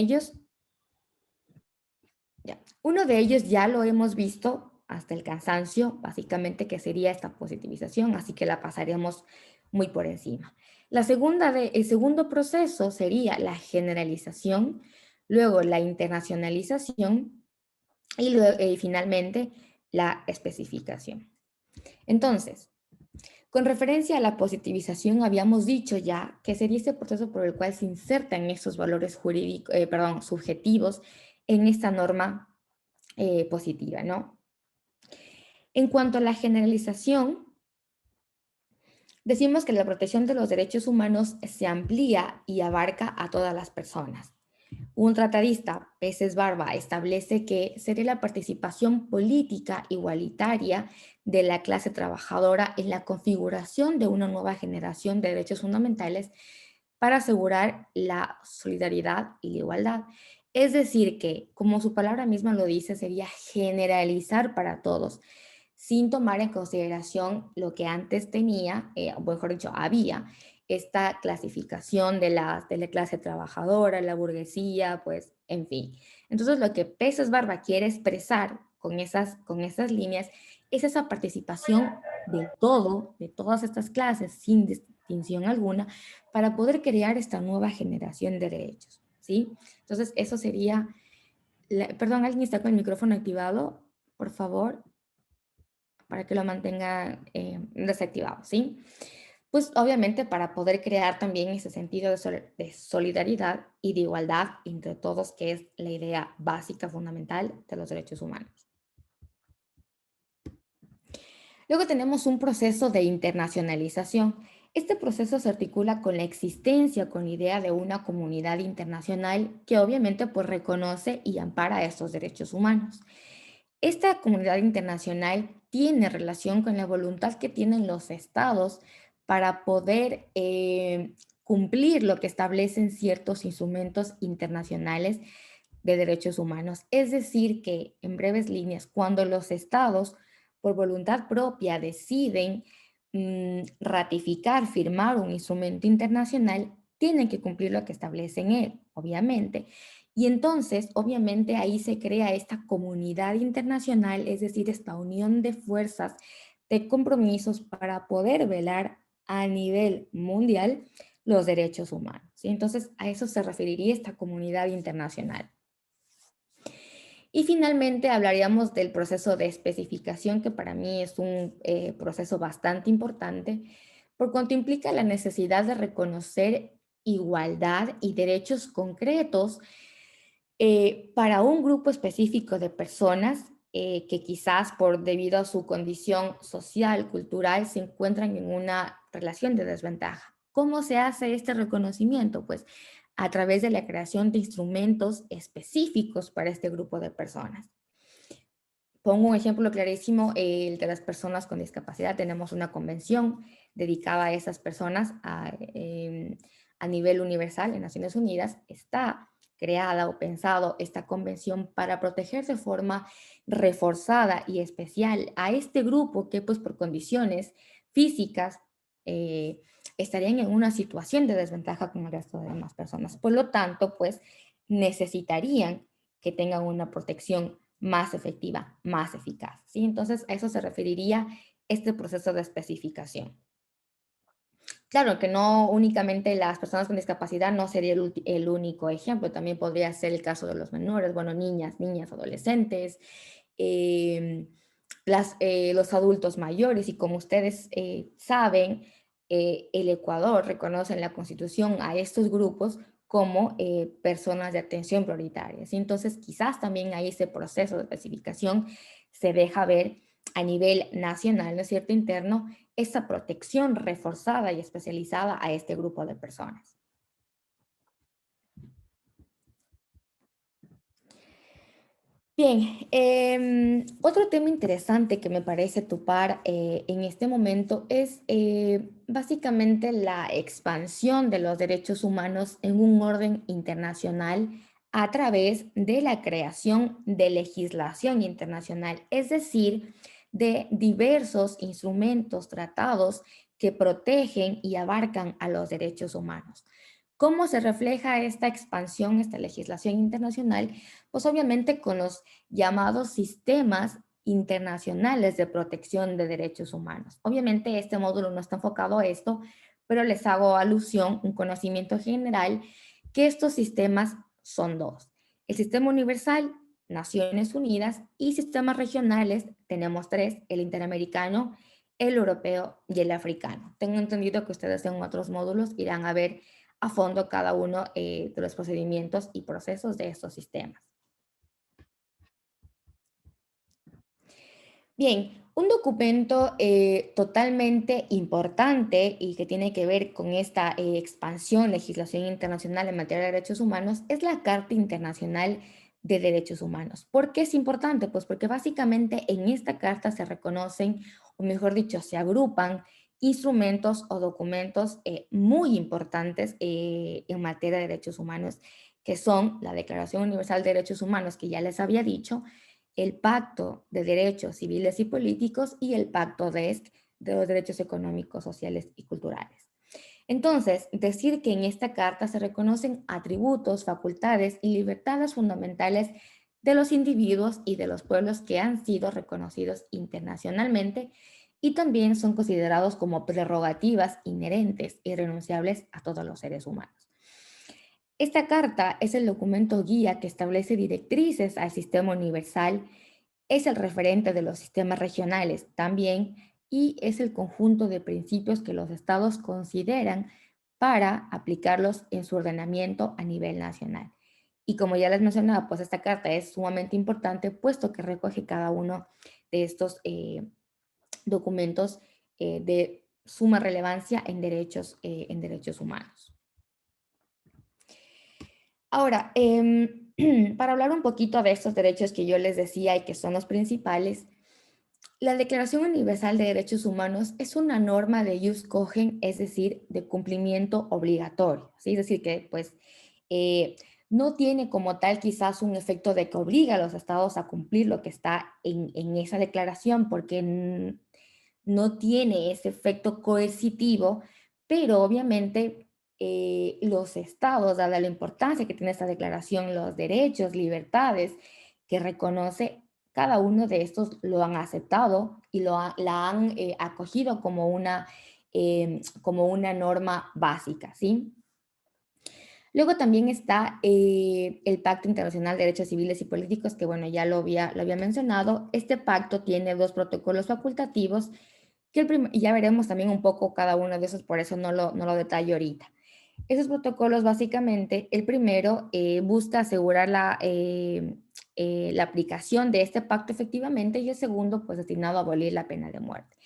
ellos ya lo hemos visto hasta el cansancio, básicamente que sería esta positivización, así que la pasaremos muy por encima. El segundo proceso sería la generalización, luego la internacionalización y luego, finalmente la especificación. Entonces, con referencia a la positivización, habíamos dicho ya que sería este proceso por el cual se insertan estos valores subjetivos en esta norma positiva, ¿no? En cuanto a la generalización, decimos que la protección de los derechos humanos se amplía y abarca a todas las personas. Un tratadista, Peces Barba, establece que sería la participación política igualitaria de la clase trabajadora en la configuración de una nueva generación de derechos fundamentales para asegurar la solidaridad y la igualdad. Es decir, que, como su palabra misma lo dice, sería generalizar para todos, sin tomar en consideración lo que antes tenía, o mejor dicho, había, esta clasificación de la clase trabajadora, la burguesía, pues, en fin. Entonces, lo que Peces Barba quiere expresar con esas líneas es esa participación de todas estas clases, sin distinción alguna, para poder crear esta nueva generación de derechos, ¿sí? Entonces, eso sería... Perdón, ¿alguien está con el micrófono activado? Por favor, para que lo mantenga desactivado, ¿sí? Pues obviamente para poder crear también ese sentido de solidaridad y de igualdad entre todos, que es la idea básica, fundamental de los derechos humanos. Luego tenemos un proceso de internacionalización. Este proceso se articula con la existencia, con la idea de una comunidad internacional que obviamente pues reconoce y ampara estos derechos humanos. Esta comunidad internacional tiene relación con la voluntad que tienen los estados para poder cumplir lo que establecen ciertos instrumentos internacionales de derechos humanos. Es decir, que en breves líneas, cuando los estados por voluntad propia deciden ratificar, firmar un instrumento internacional, tienen que cumplir lo que establece en él, obviamente. Y entonces, obviamente, ahí se crea esta comunidad internacional, es decir, esta unión de fuerzas, de compromisos para poder velar a nivel mundial los derechos humanos. ¿Sí? Entonces, a eso se referiría esta comunidad internacional. Y finalmente hablaríamos del proceso de especificación, que para mí es un proceso bastante importante, por cuanto implica la necesidad de reconocer igualdad y derechos concretos para un grupo específico de personas que quizás por debido a su condición social, cultural, se encuentran en una relación de desventaja. ¿Cómo se hace este reconocimiento? Pues a través de la creación de instrumentos específicos para este grupo de personas. Pongo un ejemplo clarísimo, el de las personas con discapacidad. Tenemos una convención dedicada a esas personas a nivel universal en Naciones Unidas. Está creada o pensado esta convención para proteger de forma reforzada y especial a este grupo que pues por condiciones físicas estarían en una situación de desventaja con el resto de demás personas. Por lo tanto, pues necesitarían que tengan una protección más efectiva, más eficaz. ¿Sí? Entonces, a eso se referiría este proceso de especificación. Claro que no únicamente las personas con discapacidad no sería el único ejemplo, también podría ser el caso de los menores, bueno, niñas, adolescentes, eh, los adultos mayores, y como ustedes saben, el Ecuador reconoce en la Constitución a estos grupos como personas de atención prioritaria. ¿Sí? Entonces, quizás también ahí ese proceso de especificación se deja ver a nivel nacional, ¿no es cierto?, interno, esa protección reforzada y especializada a este grupo de personas. Bien, otro tema interesante que me parece topar en este momento es básicamente la expansión de los derechos humanos en un orden internacional a través de la creación de legislación internacional, es decir, de diversos instrumentos, tratados que protegen y abarcan a los derechos humanos. ¿Cómo se refleja esta expansión, esta legislación internacional? Pues obviamente con los llamados sistemas internacionales de protección de derechos humanos. Obviamente este módulo no está enfocado a esto, pero les hago alusión, un conocimiento general, que estos sistemas son dos. El sistema universal, Naciones Unidas, y sistemas regionales, tenemos tres: el interamericano, el europeo y el africano. Tengo entendido que ustedes en otros módulos irán a ver a fondo cada uno de los procedimientos y procesos de estos sistemas. Bien, un documento totalmente importante y que tiene que ver con esta expansión, legislación internacional en materia de derechos humanos es la Carta Internacional de Derechos Humanos. ¿Por qué es importante? Pues porque básicamente en esta carta se reconocen, o mejor dicho, se agrupan instrumentos o documentos muy importantes en materia de derechos humanos, que son la Declaración Universal de Derechos Humanos, que ya les había dicho, el Pacto de Derechos Civiles y Políticos y el Pacto de los Derechos Económicos, Sociales y Culturales. Entonces, decir que en esta carta se reconocen atributos, facultades y libertades fundamentales de los individuos y de los pueblos que han sido reconocidos internacionalmente y también son considerados como prerrogativas inherentes y irrenunciables a todos los seres humanos. Esta carta es el documento guía que establece directrices al sistema universal, es el referente de los sistemas regionales también y es el conjunto de principios que los estados consideran para aplicarlos en su ordenamiento a nivel nacional. Y como ya les mencionaba, pues esta carta es sumamente importante puesto que recoge cada uno de estos documentos de suma relevancia en derechos humanos. Ahora, para hablar un poquito de estos derechos que yo les decía y que son los principales, la Declaración Universal de Derechos Humanos es una norma de jus cogens, es decir, de cumplimiento obligatorio, ¿sí? Es decir, que pues no tiene como tal quizás un efecto de que obliga a los estados a cumplir lo que está en esa declaración, porque no tiene ese efecto coercitivo, pero obviamente los estados, dada la importancia que tiene esta declaración, los derechos, libertades que reconoce, cada uno de estos lo han aceptado y la han acogido como una norma básica, ¿sí? Luego también está el Pacto Internacional de Derechos Civiles y Políticos, que bueno, ya lo había mencionado. Este pacto tiene 2 protocolos facultativos, y ya veremos también un poco cada uno de esos, por eso no lo detallo ahorita. Esos protocolos básicamente, el primero busca asegurar la aplicación de este pacto efectivamente, y el segundo pues destinado a abolir la pena de muerte.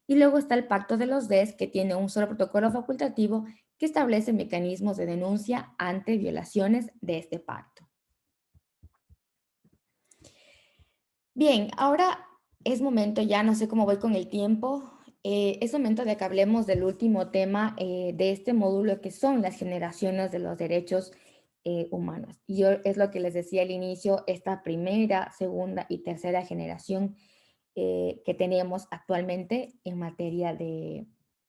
Y luego está el Pacto de los DES, que tiene un solo protocolo facultativo que establece mecanismos de denuncia ante violaciones de este pacto. Bien, ahora es momento, ya no sé cómo voy con el tiempo, es momento de que hablemos del último tema de este módulo, que son las generaciones de los derechos humanos. Y yo es lo que les decía al inicio, esta primera, segunda y tercera generación que tenemos actualmente en materia de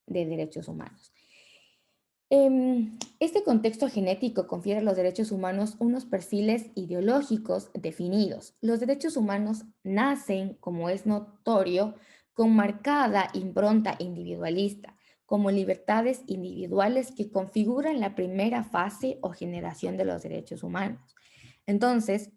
derechos humanos. Este contexto genético confiere a los derechos humanos unos perfiles ideológicos definidos. Los derechos humanos nacen, como es notorio, con marcada impronta individualista, como libertades individuales que configuran la primera fase o generación de los derechos humanos. Entonces,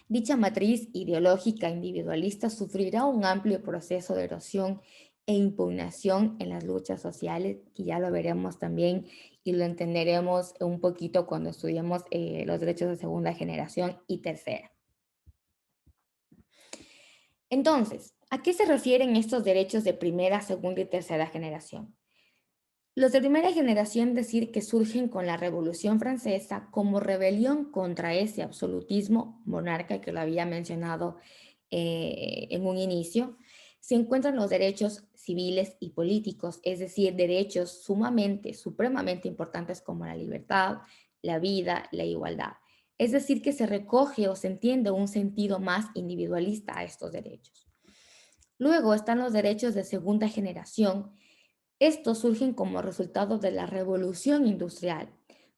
dicha matriz ideológica individualista sufrirá un amplio proceso de erosión e impugnación en las luchas sociales, y ya lo veremos también y lo entenderemos un poquito cuando estudiemos los derechos de segunda generación y tercera. Entonces, ¿a qué se refieren estos derechos de primera, segunda y tercera generación? Los de primera generación decir que surgen con la Revolución Francesa como rebelión contra ese absolutismo monarca que lo había mencionado en un inicio. Se encuentran los derechos civiles y políticos, es decir, derechos supremamente importantes como la libertad, la vida, la igualdad. Es decir, que se recoge o se entiende un sentido más individualista a estos derechos. Luego están los derechos de segunda generación. Estos surgen como resultado de la revolución industrial.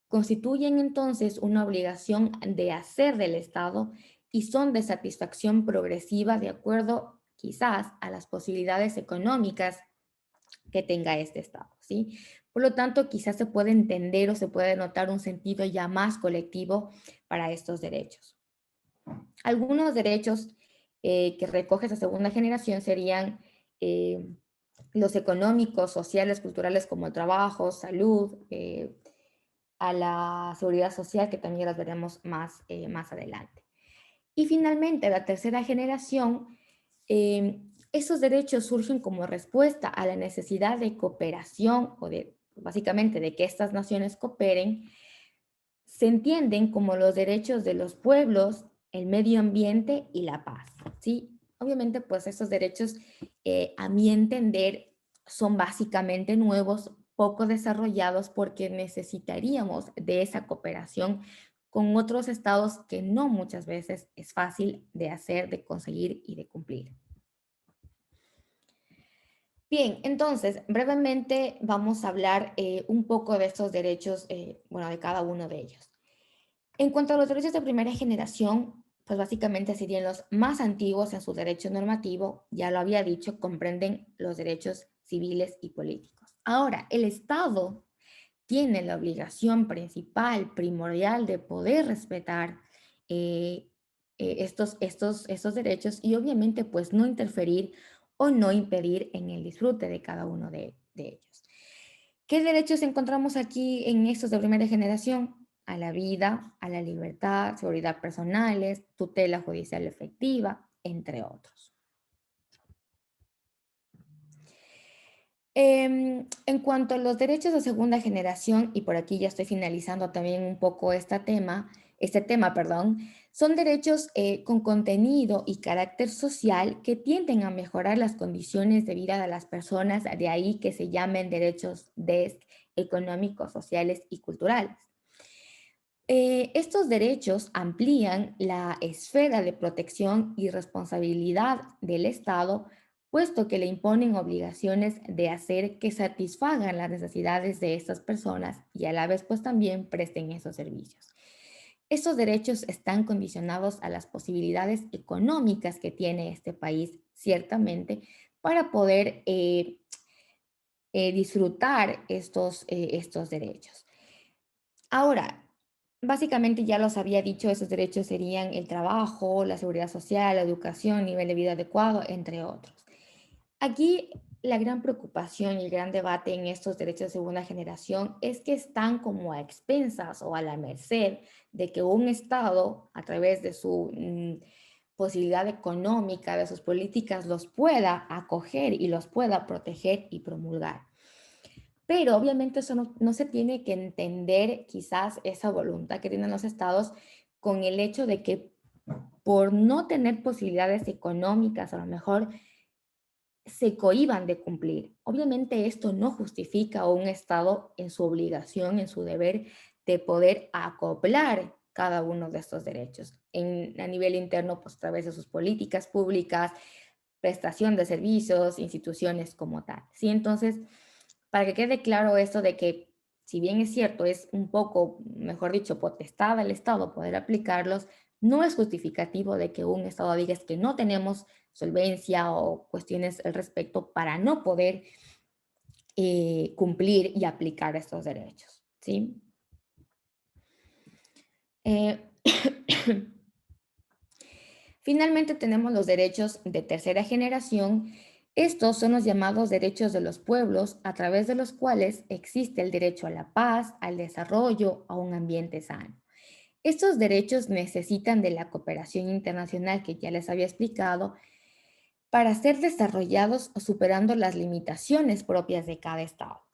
Constituyen entonces una obligación de hacer del Estado y son de satisfacción progresiva de acuerdo quizás a las posibilidades económicas que tenga este Estado, ¿sí? Por lo tanto, quizás se puede entender o se puede notar un sentido ya más colectivo para estos derechos. Algunos derechos que recoge esa segunda generación serían los económicos, sociales, culturales como el trabajo, salud, a la seguridad social, que también las veremos más adelante. Y finalmente, la tercera generación, esos derechos surgen como respuesta a la necesidad de cooperación o básicamente de que estas naciones cooperen. Se entienden como los derechos de los pueblos, el medio ambiente y la paz, ¿sí? Obviamente, pues estos derechos, a mi entender, son básicamente nuevos, poco desarrollados, porque necesitaríamos de esa cooperación con otros estados que no muchas veces es fácil de hacer, de conseguir y de cumplir. Bien, entonces, brevemente vamos a hablar un poco de estos derechos, bueno, de cada uno de ellos. En cuanto a los derechos de primera generación, pues básicamente serían los más antiguos en su derecho normativo, ya lo había dicho, comprenden los derechos civiles y políticos. Ahora, el Estado tiene la obligación principal, primordial, de poder respetar estos derechos y obviamente pues no interferir o no impedir en el disfrute de cada uno de ellos. ¿Qué derechos encontramos aquí en estos de primera generación? A la vida, a la libertad, seguridad personales, tutela judicial efectiva, entre otros. En cuanto a los derechos de segunda generación, y por aquí ya estoy finalizando también un poco este tema, perdón, son derechos con contenido y carácter social que tienden a mejorar las condiciones de vida de las personas, de ahí que se llamen derechos económicos, sociales y culturales. Estos derechos amplían la esfera de protección y responsabilidad del Estado, puesto que le imponen obligaciones de hacer que satisfagan las necesidades de estas personas y a la vez pues también presten esos servicios. Estos derechos están condicionados a las posibilidades económicas que tiene este país, ciertamente, para poder disfrutar estos derechos. Ahora, básicamente ya los había dicho, esos derechos serían el trabajo, la seguridad social, la educación, nivel de vida adecuado, entre otros. Aquí la gran preocupación y el gran debate en estos derechos de segunda generación es que están como a expensas o a la merced de que un Estado, a través de su posibilidad económica, de sus políticas, los pueda acoger y los pueda proteger y promulgar. Pero obviamente eso no se tiene que entender quizás esa voluntad que tienen los estados con el hecho de que por no tener posibilidades económicas, a lo mejor se cohíban de cumplir. Obviamente esto no justifica a un estado en su obligación, en su deber de poder acoplar cada uno de estos derechos a nivel interno, pues a través de sus políticas públicas, prestación de servicios, instituciones como tal. ¿Sí? Entonces, para que quede claro esto de que, si bien es cierto, es un poco, mejor dicho, potestad del Estado poder aplicarlos, no es justificativo de que un Estado diga es que no tenemos solvencia o cuestiones al respecto para no poder cumplir y aplicar estos derechos. ¿Sí? Eh, Finalmente tenemos los derechos de tercera generación. Estos son los llamados derechos de los pueblos, a través de los cuales existe el derecho a la paz, al desarrollo, a un ambiente sano. Estos derechos necesitan de la cooperación internacional que ya les había explicado para ser desarrollados superando las limitaciones propias de cada estado.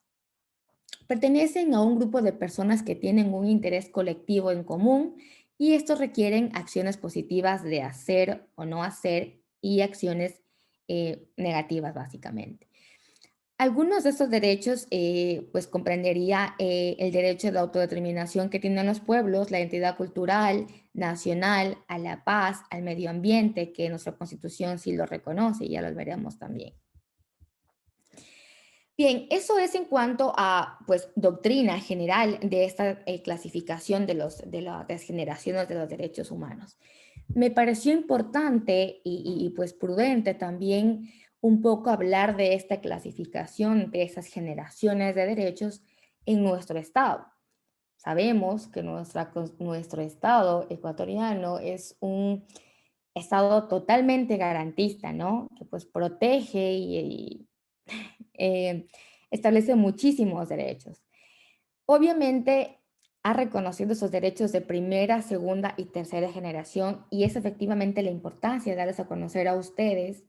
Pertenecen a un grupo de personas que tienen un interés colectivo en común y estos requieren acciones positivas de hacer o no hacer y acciones negativas básicamente. Algunos de estos derechos, pues comprendería el derecho de autodeterminación que tienen los pueblos, la identidad cultural, nacional, a la paz, al medio ambiente, que nuestra Constitución sí lo reconoce, y ya lo veremos también. Bien, eso es en cuanto a, pues, doctrina general de esta clasificación de las generaciones de los derechos humanos. Me pareció importante pues prudente también un poco hablar de esta clasificación de esas generaciones de derechos en nuestro estado. Sabemos que nuestro estado ecuatoriano es un estado totalmente garantista, ¿no? Que pues protege eh, establece muchísimos derechos. Obviamente ha reconocido esos derechos de primera, segunda y tercera generación y es efectivamente la importancia de darles a conocer a ustedes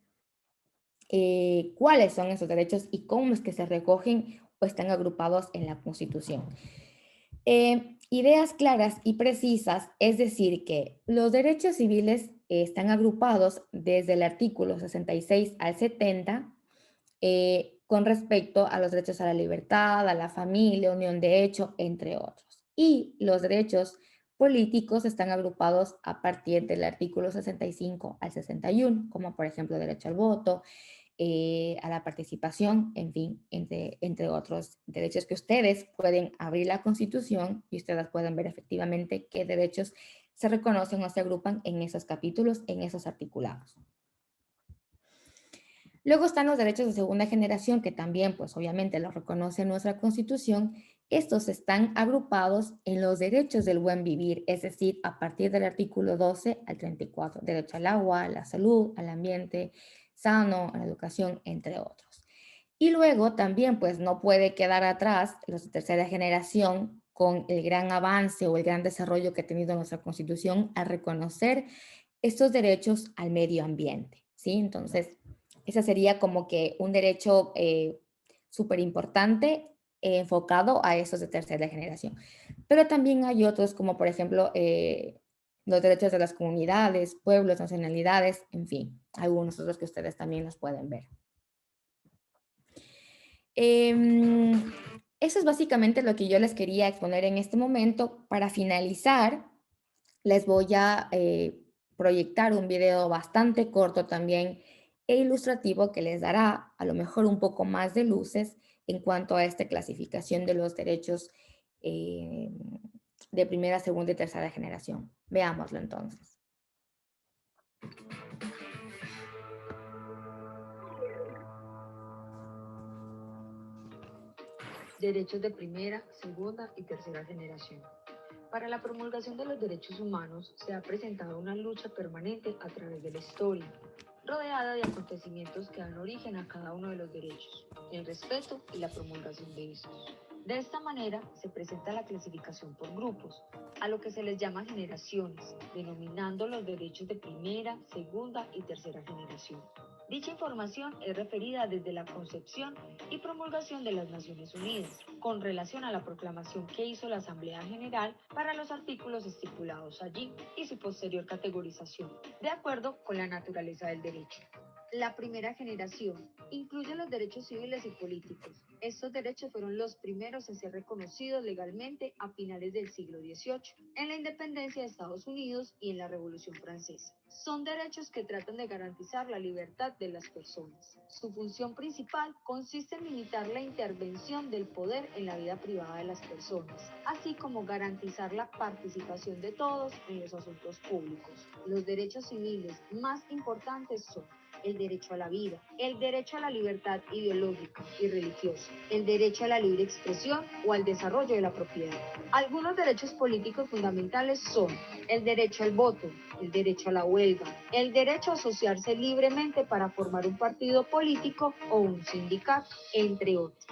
cuáles son esos derechos y cómo es que se recogen o están agrupados en la Constitución. Ideas claras y precisas, es decir, que los derechos civiles están agrupados desde el artículo 66 al 70 con respecto a los derechos a la libertad, a la familia, unión de hecho, entre otros. Y los derechos políticos están agrupados a partir del artículo 65 al 61, como por ejemplo derecho al voto, a la participación, en fin, entre otros derechos que ustedes pueden abrir la Constitución y ustedes pueden ver efectivamente qué derechos se reconocen o se agrupan en esos capítulos, en esos articulados. Luego están los derechos de segunda generación, que también, pues obviamente los reconoce nuestra Constitución. Estos están agrupados en los derechos del buen vivir, es decir, a partir del artículo 12 al 34, derecho al agua, a la salud, al ambiente sano, a la educación, entre otros. Y luego también, pues no puede quedar atrás los de tercera generación con el gran avance o el gran desarrollo que ha tenido nuestra Constitución al reconocer estos derechos al medio ambiente, ¿sí? Entonces, ese sería como que un derecho súper importante enfocado a esos de tercera generación. Pero también hay otros como por ejemplo los derechos de las comunidades, pueblos, nacionalidades, en fin, algunos otros que ustedes también los pueden ver. Eso es básicamente lo que yo les quería exponer en este momento. Para finalizar, les voy a proyectar un video bastante corto también e ilustrativo que les dará a lo mejor un poco más de luces en cuanto a esta clasificación de los derechos de primera, segunda y tercera generación. Veámoslo entonces. Derechos de primera, segunda y tercera generación. Para la promulgación de los derechos humanos se ha presentado una lucha permanente a través de la historia, rodeada de acontecimientos que dan origen a cada uno de los derechos, el respeto y la promulgación de estos. De esta manera se presenta la clasificación por grupos, a lo que se les llama generaciones, denominando los derechos de primera, segunda y tercera generación. Dicha información es referida desde la concepción y promulgación de las Naciones Unidas, con relación a la proclamación que hizo la Asamblea General para los artículos estipulados allí y su posterior categorización, de acuerdo con la naturaleza del derecho. La primera generación incluye los derechos civiles y políticos. Estos derechos fueron los primeros en ser reconocidos legalmente a finales del siglo XVIII, en la independencia de Estados Unidos y en la Revolución Francesa. Son derechos que tratan de garantizar la libertad de las personas. Su función principal consiste en limitar la intervención del poder en la vida privada de las personas, así como garantizar la participación de todos en los asuntos públicos. Los derechos civiles más importantes son el derecho a la vida, el derecho a la libertad ideológica y religiosa, el derecho a la libre expresión o al desarrollo de la propiedad. Algunos derechos políticos fundamentales son el derecho al voto, el derecho a la huelga, el derecho a asociarse libremente para formar un partido político o un sindicato, entre otros.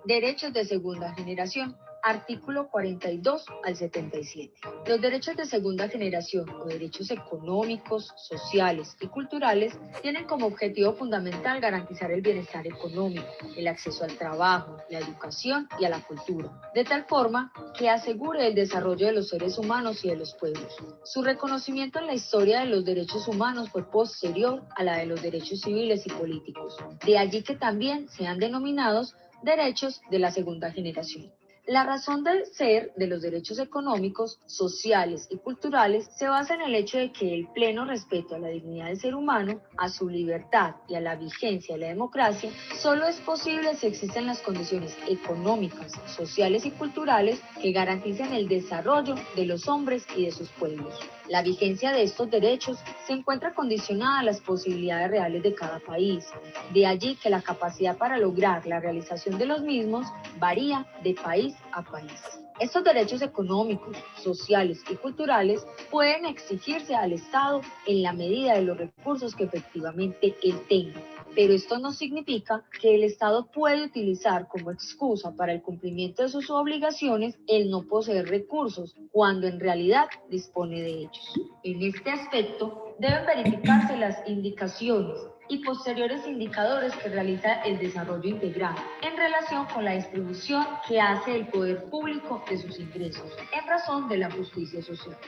Derechos de segunda generación. Artículo 42 al 77. Los derechos de segunda generación o derechos económicos, sociales y culturales tienen como objetivo fundamental garantizar el bienestar económico, el acceso al trabajo, la educación y a la cultura, de tal forma que asegure el desarrollo de los seres humanos y de los pueblos. Su reconocimiento en la historia de los derechos humanos fue posterior a la de los derechos civiles y políticos. De allí que también sean denominados derechos de la segunda generación. La razón de ser de los derechos económicos, sociales y culturales se basa en el hecho de que el pleno respeto a la dignidad del ser humano, a su libertad y a la vigencia de la democracia solo es posible si existen las condiciones económicas, sociales y culturales que garanticen el desarrollo de los hombres y de sus pueblos. La vigencia de estos derechos se encuentra condicionada a las posibilidades reales de cada país. De allí que la capacidad para lograr la realización de los mismos varía de país a país. Estos derechos económicos, sociales y culturales pueden exigirse al Estado en la medida de los recursos que efectivamente él tenga. Pero esto no significa que el Estado puede utilizar como excusa para el cumplimiento de sus obligaciones el no poseer recursos, cuando en realidad dispone de ellos. En este aspecto, deben verificarse las indicaciones y posteriores indicadores que realiza el desarrollo integral en relación con la distribución que hace el poder público de sus ingresos en razón de la justicia social.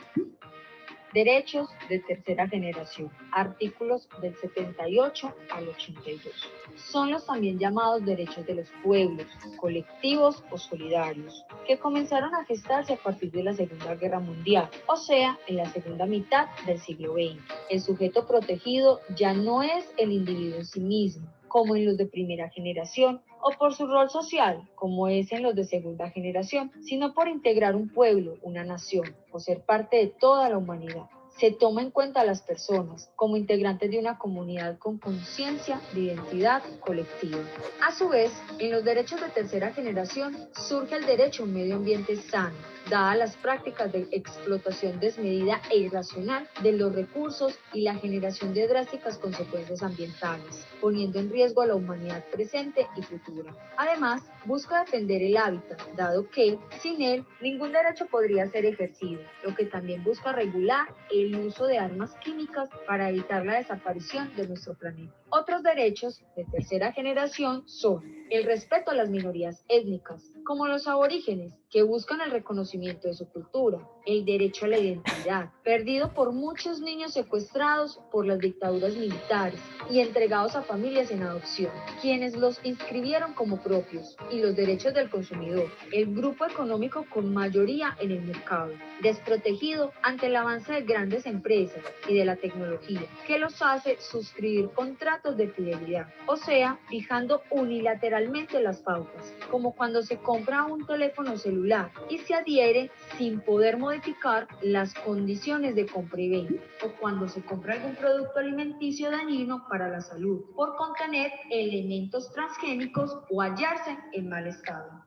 Derechos de tercera generación. Artículos del 78 al 82. Son los también llamados derechos de los pueblos, colectivos o solidarios, que comenzaron a gestarse a partir de la Segunda Guerra Mundial, o sea, en la segunda mitad del siglo XX. El sujeto protegido ya no es el individuo en sí mismo, como en los de primera generación, o por su rol social, como es en los de segunda generación, sino por integrar un pueblo, una nación, o ser parte de toda la humanidad. Se toma en cuenta a las personas como integrantes de una comunidad con conciencia de identidad colectiva. A su vez, en los derechos de tercera generación surge el derecho a un medio ambiente sano, dadas las prácticas de explotación desmedida e irracional de los recursos y la generación de drásticas consecuencias ambientales, poniendo en riesgo a la humanidad presente y futura. Además, busca defender el hábitat, dado que, sin él, ningún derecho podría ser ejercido, lo que también busca regular el uso de armas químicas para evitar la desaparición de nuestro planeta. Otros derechos de tercera generación son el respeto a las minorías étnicas, como los aborígenes, que buscan el reconocimiento de su cultura, el derecho a la identidad, perdido por muchos niños secuestrados por las dictaduras militares y entregados a familias en adopción, quienes los inscribieron como propios, y los derechos del consumidor, el grupo económico con mayoría en el mercado, desprotegido ante el avance de grandes empresas y de la tecnología, que los hace suscribir contratos de fidelidad, o sea, fijando unilateralmente las pautas, como cuando se compra un teléfono celular y se adhiere sin poder modificar las condiciones de compra y venta, o cuando se compra algún producto alimenticio dañino para la salud por contener elementos transgénicos o hallarse en mal estado.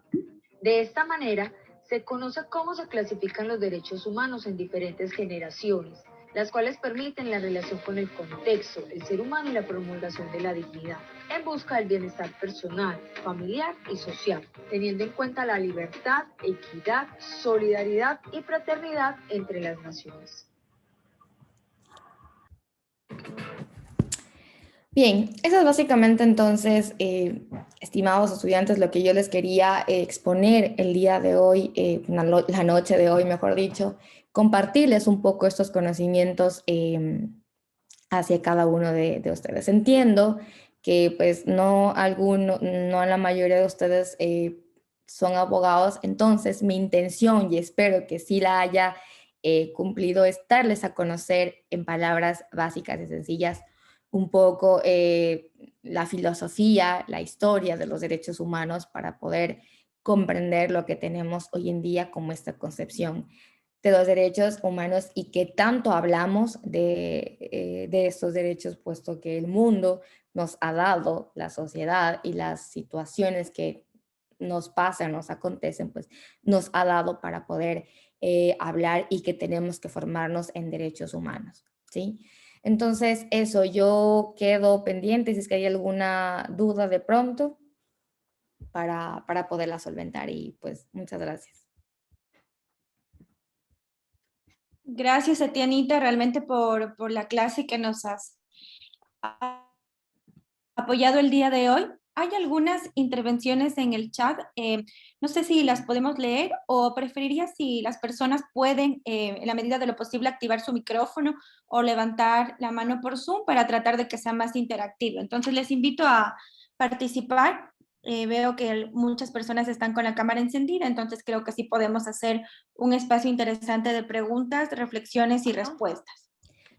De esta manera, se conoce cómo se clasifican los derechos humanos en diferentes generaciones, las cuales permiten la relación con el contexto, el ser humano y la promulgación de la dignidad, en busca del bienestar personal, familiar y social, teniendo en cuenta la libertad, equidad, solidaridad y fraternidad entre las naciones. Bien, eso es básicamente entonces, estimados estudiantes, lo que yo les quería exponer el día de hoy, la noche de hoy, mejor dicho, compartirles un poco estos conocimientos hacia cada uno de ustedes. Entiendo que pues no la mayoría de ustedes son abogados, entonces mi intención, y espero que sí la haya cumplido, es darles a conocer en palabras básicas y sencillas un poco la filosofía, la historia de los derechos humanos para poder comprender lo que tenemos hoy en día como esta concepción de los derechos humanos y que tanto hablamos de estos derechos, puesto que el mundo nos ha dado, la sociedad y las situaciones que nos pasan, nos acontecen, pues nos ha dado para poder hablar y que tenemos que formarnos en derechos humanos, ¿sí? Entonces, eso, yo quedo pendiente si es que hay alguna duda de pronto para poderla solventar y pues muchas gracias. Gracias a ti, Anita, realmente por la clase que nos has apoyado el día de hoy. Hay algunas intervenciones en el chat, no sé si las podemos leer o preferiría si las personas pueden, en la medida de lo posible, activar su micrófono o levantar la mano por Zoom para tratar de que sea más interactivo. Entonces les invito a participar. Veo que muchas personas están con la cámara encendida, entonces creo que sí podemos hacer un espacio interesante de preguntas, reflexiones y respuestas.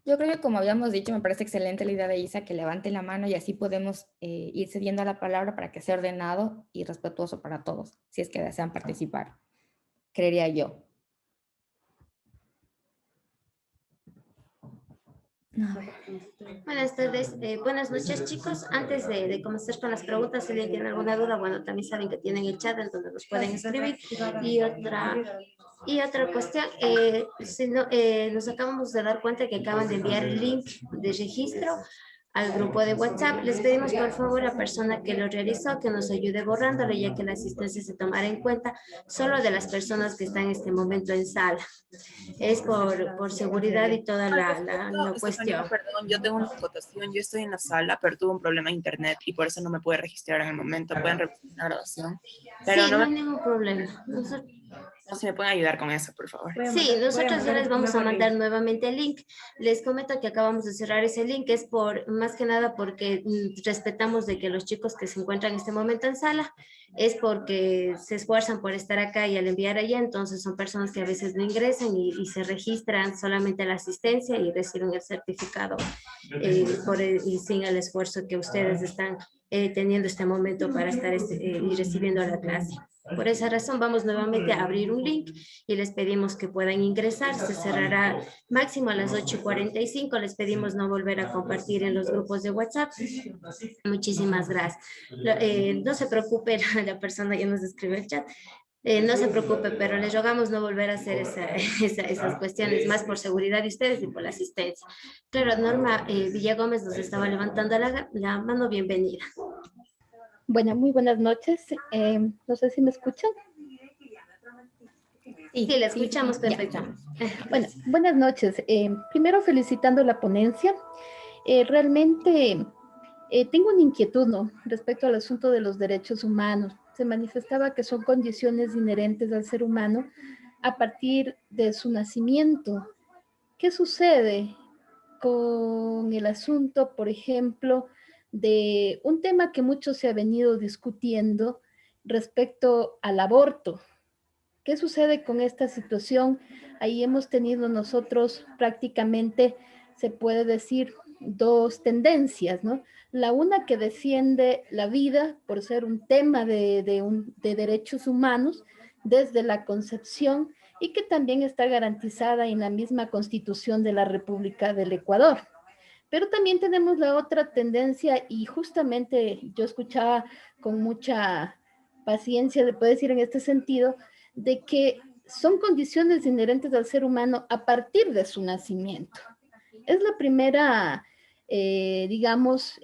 Yo creo que como habíamos dicho, me parece excelente la idea de Isa que levante la mano y así podemos ir cediendo a la palabra para que sea ordenado y respetuoso para todos, si es que desean participar, creería yo. Buenas tardes, buenas noches chicos. Antes de comenzar con las preguntas, si alguien tiene alguna duda, bueno, también saben que tienen el chat en donde nos pueden escribir. Y otra cuestión, si no, nos acabamos de dar cuenta que acaban de enviar el link de registro al grupo de WhatsApp. Les pedimos por favor a la persona que lo realizó que nos ayude borrándolo, ya que la asistencia se tomará en cuenta solo de las personas que están en este momento en sala. Es por seguridad y toda la cuestión. Perdón, yo tengo una votación, yo estoy en la sala, pero tuve un problema de internet y por eso no me pude registrar en el momento. Pueden repetir la grabación. Pero Sí, no hay ningún problema. No se me pueden ayudar con eso, por favor. Sí, nosotros ya les vamos a mandar nuevamente el link. Les comento que acabamos de cerrar ese link, es por más que nada porque respetamos de que los chicos que se encuentran en este momento en sala es porque se esfuerzan por estar acá y al enviar allá, entonces son personas que a veces no ingresan y se registran solamente la asistencia y reciben el certificado y sin el esfuerzo que ustedes están teniendo este momento para estar y recibiendo la clase. Por esa razón vamos nuevamente a abrir un link y les pedimos que puedan ingresar. Se cerrará máximo a las 8:45. Les pedimos no volver a compartir en los grupos de WhatsApp. Muchísimas gracias. No se preocupe, la persona ya nos escribe el chat. No se preocupe, pero les rogamos no volver a hacer esas cuestiones, más por seguridad de ustedes y por la asistencia. Claro, Norma Villagómez nos estaba levantando la mano. Bienvenida. Bueno, muy buenas noches. No sé si me escuchan. Sí, la escuchamos perfecto. Bueno, buenas noches. Primero felicitando la ponencia. Realmente Tengo una inquietud, ¿no?, respecto al asunto de los derechos humanos. Se manifestaba que son condiciones inherentes al ser humano a partir de su nacimiento. ¿Qué sucede con el asunto, por ejemplo, de un tema que mucho se ha venido discutiendo respecto al aborto? ¿Qué sucede con esta situación? Ahí hemos tenido nosotros prácticamente, se puede decir, dos tendencias, ¿no? La una que defiende la vida por ser un tema de derechos humanos desde la concepción y que también está garantizada en la misma Constitución de la República del Ecuador. Pero también tenemos la otra tendencia y justamente yo escuchaba con mucha paciencia, le puedo decir en este sentido, de que son condiciones inherentes al ser humano a partir de su nacimiento. Es la primera, digamos,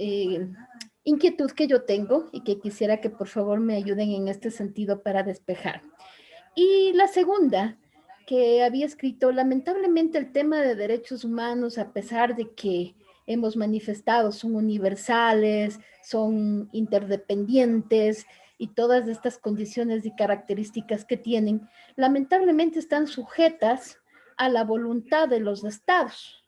inquietud que yo tengo y que quisiera que por favor me ayuden en este sentido para despejar. Y la segunda, que había escrito, lamentablemente el tema de derechos humanos, a pesar de que hemos manifestado, son universales, son interdependientes y todas estas condiciones y características que tienen, lamentablemente están sujetas a la voluntad de los estados.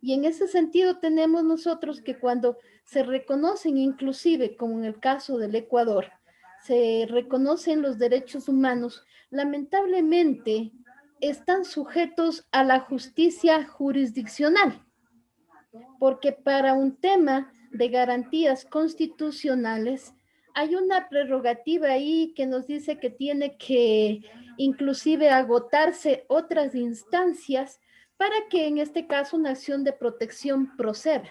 Y en ese sentido tenemos nosotros que cuando se reconocen, inclusive como en el caso del Ecuador, se reconocen los derechos humanos, lamentablemente están sujetos a la justicia jurisdiccional, porque para un tema de garantías constitucionales hay una prerrogativa ahí que nos dice que tiene que inclusive agotarse otras instancias para que en este caso una acción de protección proceda,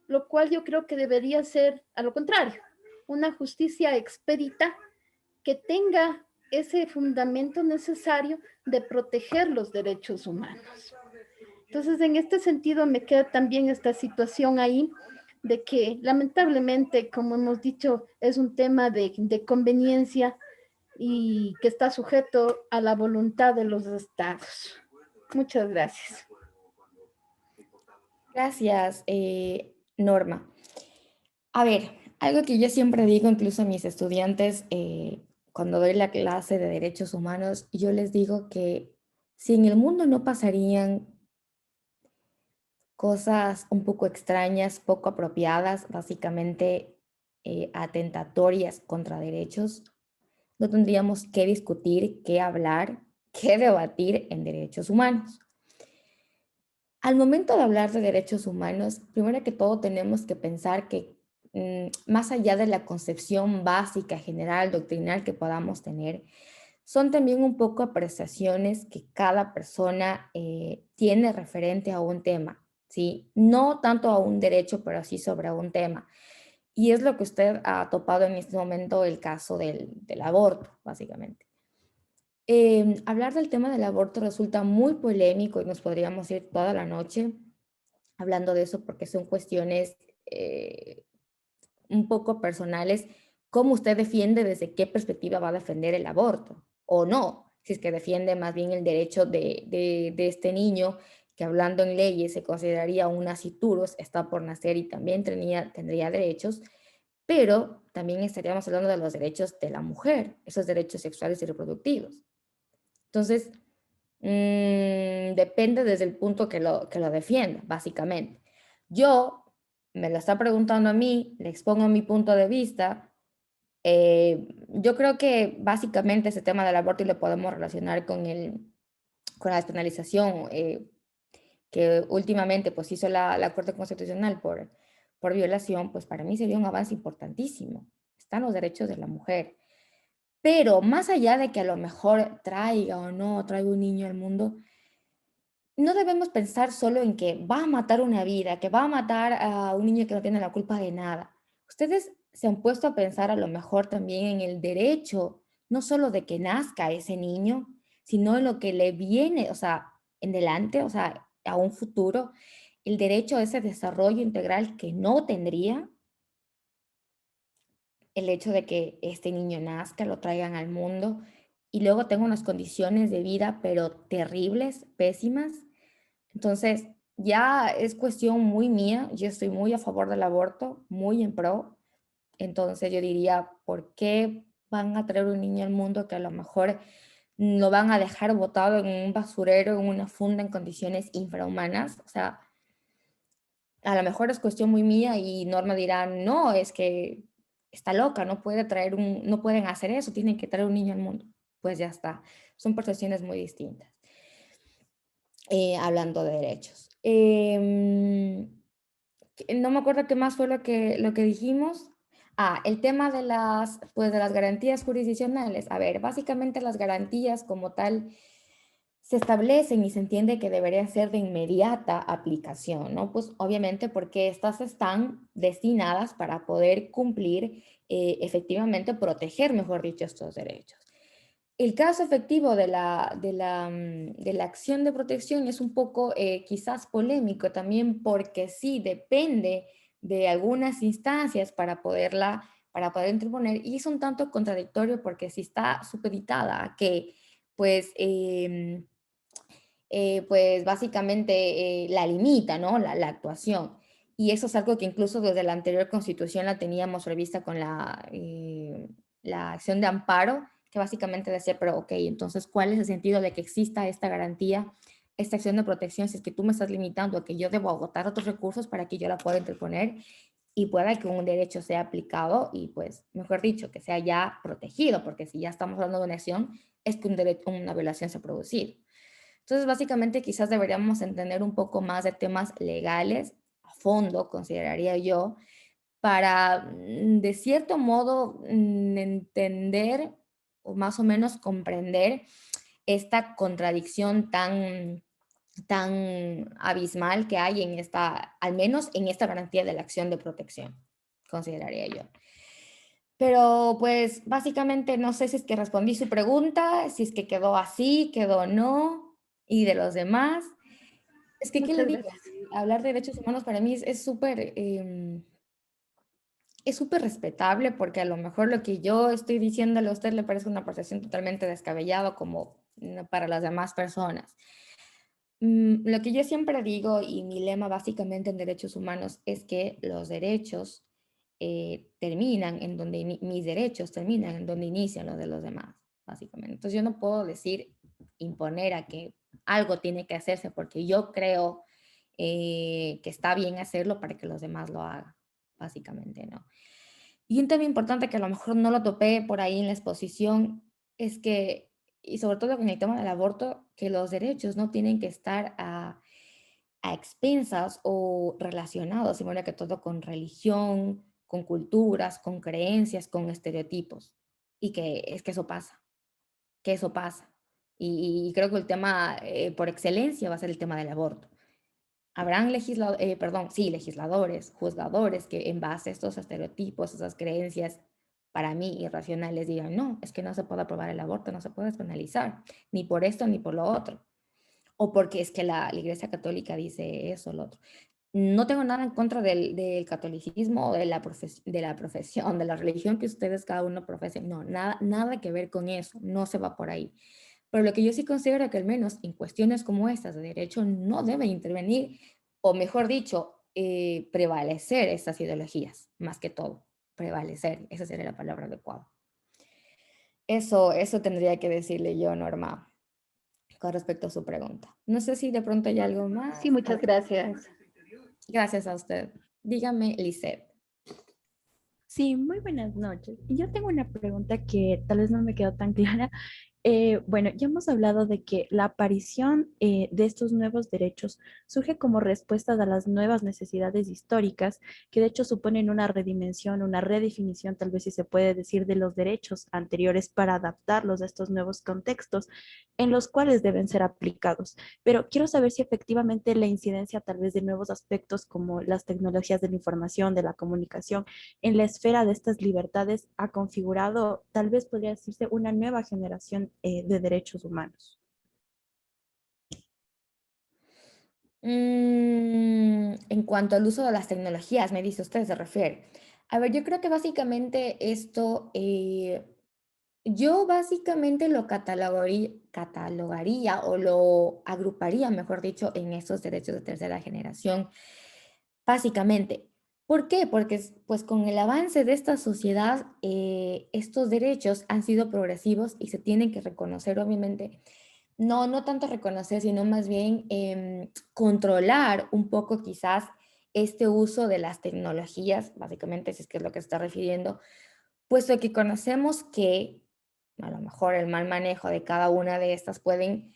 lo cual yo creo que debería ser a lo contrario, una justicia expedita que tenga ese fundamento necesario de proteger los derechos humanos. Entonces, en este sentido, me queda también esta situación ahí de que lamentablemente, como hemos dicho, es un tema de conveniencia y que está sujeto a la voluntad de los estados. Muchas gracias. Gracias, Norma. A ver, algo que yo siempre digo incluso a mis estudiantes cuando doy la clase de derechos humanos, yo les digo que si en el mundo no pasarían cosas un poco extrañas, poco apropiadas, básicamente atentatorias contra derechos, no tendríamos que discutir, qué hablar, qué debatir en derechos humanos. Al momento de hablar de derechos humanos, primero que todo tenemos que pensar que más allá de la concepción básica, general, doctrinal que podamos tener, son también un poco apreciaciones que cada persona tiene referente a un tema, ¿sí? No tanto a un derecho, pero sí sobre un tema. Y es lo que usted ha topado en este momento, el caso del aborto, básicamente. Hablar del tema del aborto resulta muy polémico y nos podríamos ir toda la noche hablando de eso porque son cuestiones un poco personales. ¿Cómo usted defiende, desde qué perspectiva va a defender el aborto? O no, si es que defiende más bien el derecho de este niño que hablando en leyes se consideraría un nasciturus, está por nacer y también tendría derechos, pero también estaríamos hablando de los derechos de la mujer, esos derechos sexuales y reproductivos. Entonces, depende desde el punto que lo defienda, básicamente. Yo, me lo está preguntando a mí, le expongo mi punto de vista. Yo creo que básicamente ese tema del aborto y lo podemos relacionar con la despenalización que últimamente pues hizo la Corte Constitucional por violación, pues para mí sería un avance importantísimo. Están los derechos de la mujer. Pero más allá de que a lo mejor traiga o no traiga un niño al mundo, no debemos pensar solo en que va a matar una vida, que va a matar a un niño que no tiene la culpa de nada. Ustedes se han puesto a pensar a lo mejor también en el derecho, no solo de que nazca ese niño, sino en lo que le viene, o sea, en delante, o sea, a un futuro, el derecho a ese desarrollo integral que no tendría, el hecho de que este niño nazca, lo traigan al mundo y luego tenga unas condiciones de vida, pero terribles, pésimas. Entonces, ya es cuestión muy mía. Yo estoy muy a favor del aborto, muy en pro. Entonces yo diría, ¿por qué van a traer un niño al mundo que a lo mejor lo van a dejar botado en un basurero, en una funda, en condiciones infrahumanas? O sea, a lo mejor es cuestión muy mía y Norma dirá, no, es que está loca, no pueden hacer eso, tienen que traer un niño al mundo. Pues ya está, son percepciones muy distintas. Hablando de derechos. No me acuerdo qué más fue lo que dijimos. El tema de pues de las garantías jurisdiccionales. A ver, básicamente las garantías como tal se establecen y se entiende que deberían ser de inmediata aplicación, ¿no? Pues obviamente porque estas están destinadas para poder cumplir, efectivamente, proteger, mejor dicho, estos derechos. El caso efectivo de la acción de protección es un poco quizás polémico también porque sí depende de algunas instancias para poder interponer y es un tanto contradictorio porque si está supeditada a que pues, pues básicamente la limita, ¿no? La actuación. Y eso es algo que incluso desde la anterior constitución la teníamos revista con la acción de amparo, que básicamente decía, pero ok, entonces, ¿cuál es el sentido de que exista esta garantía, esta acción de protección, si es que tú me estás limitando a que yo debo agotar otros recursos para que yo la pueda interponer y pueda que un derecho sea aplicado y, pues, mejor dicho, que sea ya protegido, porque si ya estamos hablando de una acción, es que una violación se ha producido. Entonces, básicamente, quizás deberíamos entender un poco más de temas legales a fondo, consideraría yo, para, de cierto modo, entender o más o menos comprender esta contradicción tan abismal que hay en al menos en esta garantía de la acción de protección, consideraría yo. Pero pues básicamente no sé si es que respondí su pregunta, si es que quedó así, quedó no, y de los demás. Es que, ¿qué le Muchas digo? gracias. Hablar de derechos humanos para mí es súper respetable porque a lo mejor lo que yo estoy diciéndole a usted le parece una percepción totalmente descabellada como para las demás personas. Lo que yo siempre digo y mi lema básicamente en derechos humanos es que los derechos terminan en donde mis derechos terminan en donde inician los de los demás, básicamente. Entonces yo no puedo decir, imponer a que algo tiene que hacerse porque yo creo que está bien hacerlo para que los demás lo hagan, básicamente, ¿no? Y un tema importante que a lo mejor no lo topé por ahí en la exposición es que, y sobre todo con el tema del aborto, que los derechos no tienen que estar a expensas o relacionados, primero que todo, con religión, con culturas, con creencias, con estereotipos. Y que es que eso pasa, que eso pasa. Y creo que el tema por excelencia va a ser el tema del aborto. Habrán legisladores, juzgadores que en base a estos estereotipos, esas creencias para mí irracionales digan, no, es que no se puede aprobar el aborto, no se puede despenalizar, ni por esto ni por lo otro. O porque es que la Iglesia Católica dice eso o lo otro. No tengo nada en contra del catolicismo o de la profesión, de la religión que ustedes cada uno profesen. No, nada que ver con eso, no se va por ahí. Pero lo que yo sí considero que al menos en cuestiones como estas de derecho no debe intervenir, o mejor dicho, prevalecer estas ideologías, más que todo, prevalecer, esa sería la palabra adecuada. Eso tendría que decirle yo, Norma, con respecto a su pregunta. No sé si de pronto hay algo más. Sí, muchas gracias. Gracias a usted. Dígame, Lisette. Sí, muy buenas noches. Yo tengo una pregunta que tal vez no me quedó tan clara. Bueno, ya hemos hablado de que la aparición de estos nuevos derechos surge como respuesta a las nuevas necesidades históricas, que de hecho suponen una redimensión, una redefinición, tal vez si se puede decir, de los derechos anteriores para adaptarlos a estos nuevos contextos en los cuales deben ser aplicados. Pero quiero saber si efectivamente la incidencia tal vez de nuevos aspectos como las tecnologías de la información, de la comunicación, en la esfera de estas libertades ha configurado, tal vez podría decirse, una nueva generación de derechos humanos. En cuanto al uso de las tecnologías, me dice usted, se refiere. A ver, yo creo que básicamente esto Yo básicamente lo catalogaría o lo agruparía, mejor dicho, en estos derechos de tercera generación. Básicamente. ¿Por qué? Porque pues con el avance de esta sociedad, estos derechos han sido progresivos y se tienen que reconocer, obviamente. No, no tanto reconocer, sino más bien controlar un poco quizás este uso de las tecnologías, básicamente, si es que es lo que se está refiriendo, puesto que conocemos que a lo mejor el mal manejo de cada una de estas pueden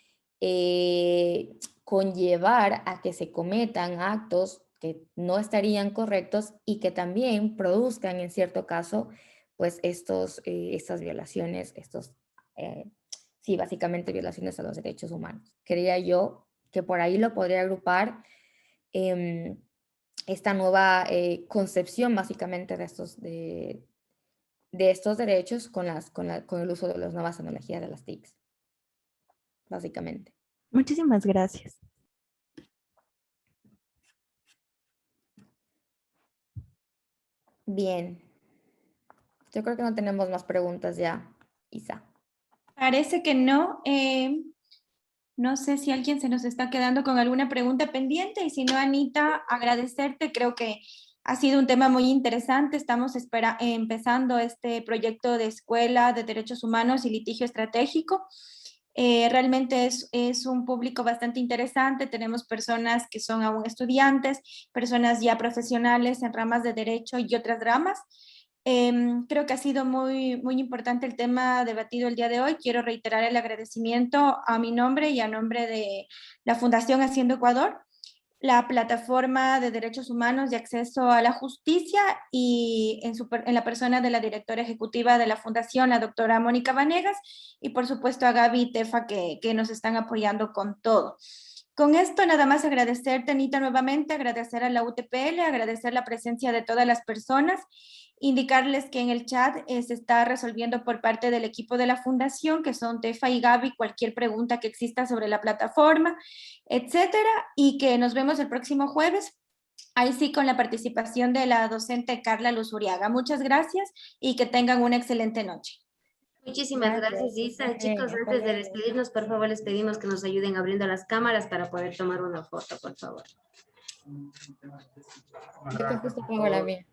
conllevar a que se cometan actos que no estarían correctos y que también produzcan en cierto caso pues estas violaciones, sí, básicamente violaciones a los derechos humanos. Creía yo que por ahí lo podría agrupar em, esta nueva concepción básicamente de estos derechos con el uso de las nuevas tecnologías de las TICs, básicamente. Muchísimas gracias. Bien. Yo creo que no tenemos más preguntas ya, Isa. Parece que no. No sé si alguien se nos está quedando con alguna pregunta pendiente y si no, Anita, agradecerte. Creo que ha sido un tema muy interesante. Estamos empezando este proyecto de escuela de derechos humanos y litigio estratégico. Realmente es un público bastante interesante. Tenemos personas que son aún estudiantes, personas ya profesionales en ramas de derecho y otras ramas. Creo que ha sido muy, muy importante el tema debatido el día de hoy. Quiero reiterar el agradecimiento a mi nombre y a nombre de la Fundación Haciendo Ecuador, la plataforma de derechos humanos y acceso a la justicia y en la persona de la directora ejecutiva de la Fundación, la doctora Mónica Vanegas, y por supuesto a Gaby y Tefa que nos están apoyando con todo. Con esto nada más agradecerte, Anita, nuevamente, agradecer a la UTPL, agradecer la presencia de todas las personas, indicarles que en el chat se está resolviendo por parte del equipo de la fundación, que son Tefa y Gaby, cualquier pregunta que exista sobre la plataforma, etcétera, y que nos vemos el próximo jueves, ahí sí con la participación de la docente Carla Luzuriaga. Muchas gracias y que tengan una excelente noche. Muchísimas gracias, Isa. Chicos, antes de despedirnos, por favor, les pedimos que nos ayuden abriendo las cámaras para poder tomar una foto, por favor. Yo te justo pongo la mía.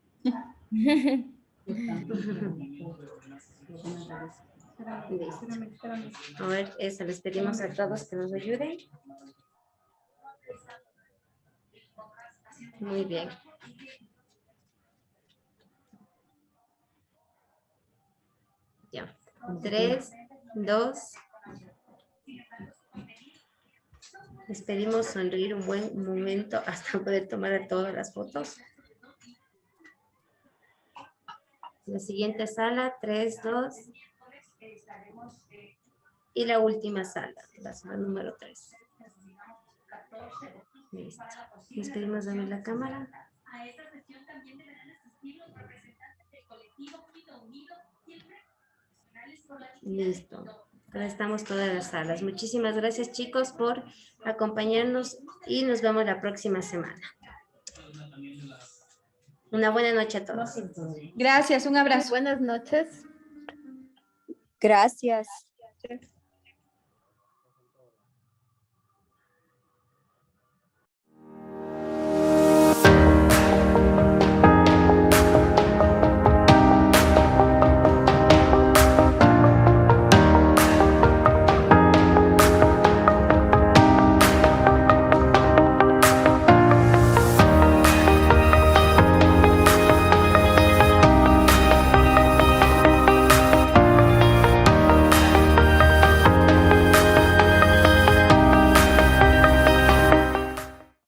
Listo. A ver, eso, les pedimos a todos que nos ayuden. Muy bien. Ya. 3, 2. Les pedimos sonreír un buen momento hasta poder tomar todas las fotos. La siguiente sala, 3, 2. Y la última sala, la sala número 3. Listo. Les pedimos darme la cámara. A esta sesión también deberán asistir los representantes del colectivo Quito Unido, siempre profesionales por la dignidad. Listo. Ahora estamos todas las salas. Muchísimas gracias, chicos, por acompañarnos y nos vemos la próxima semana. Una buena noche a todos. Gracias, un abrazo. Buenas noches. Gracias.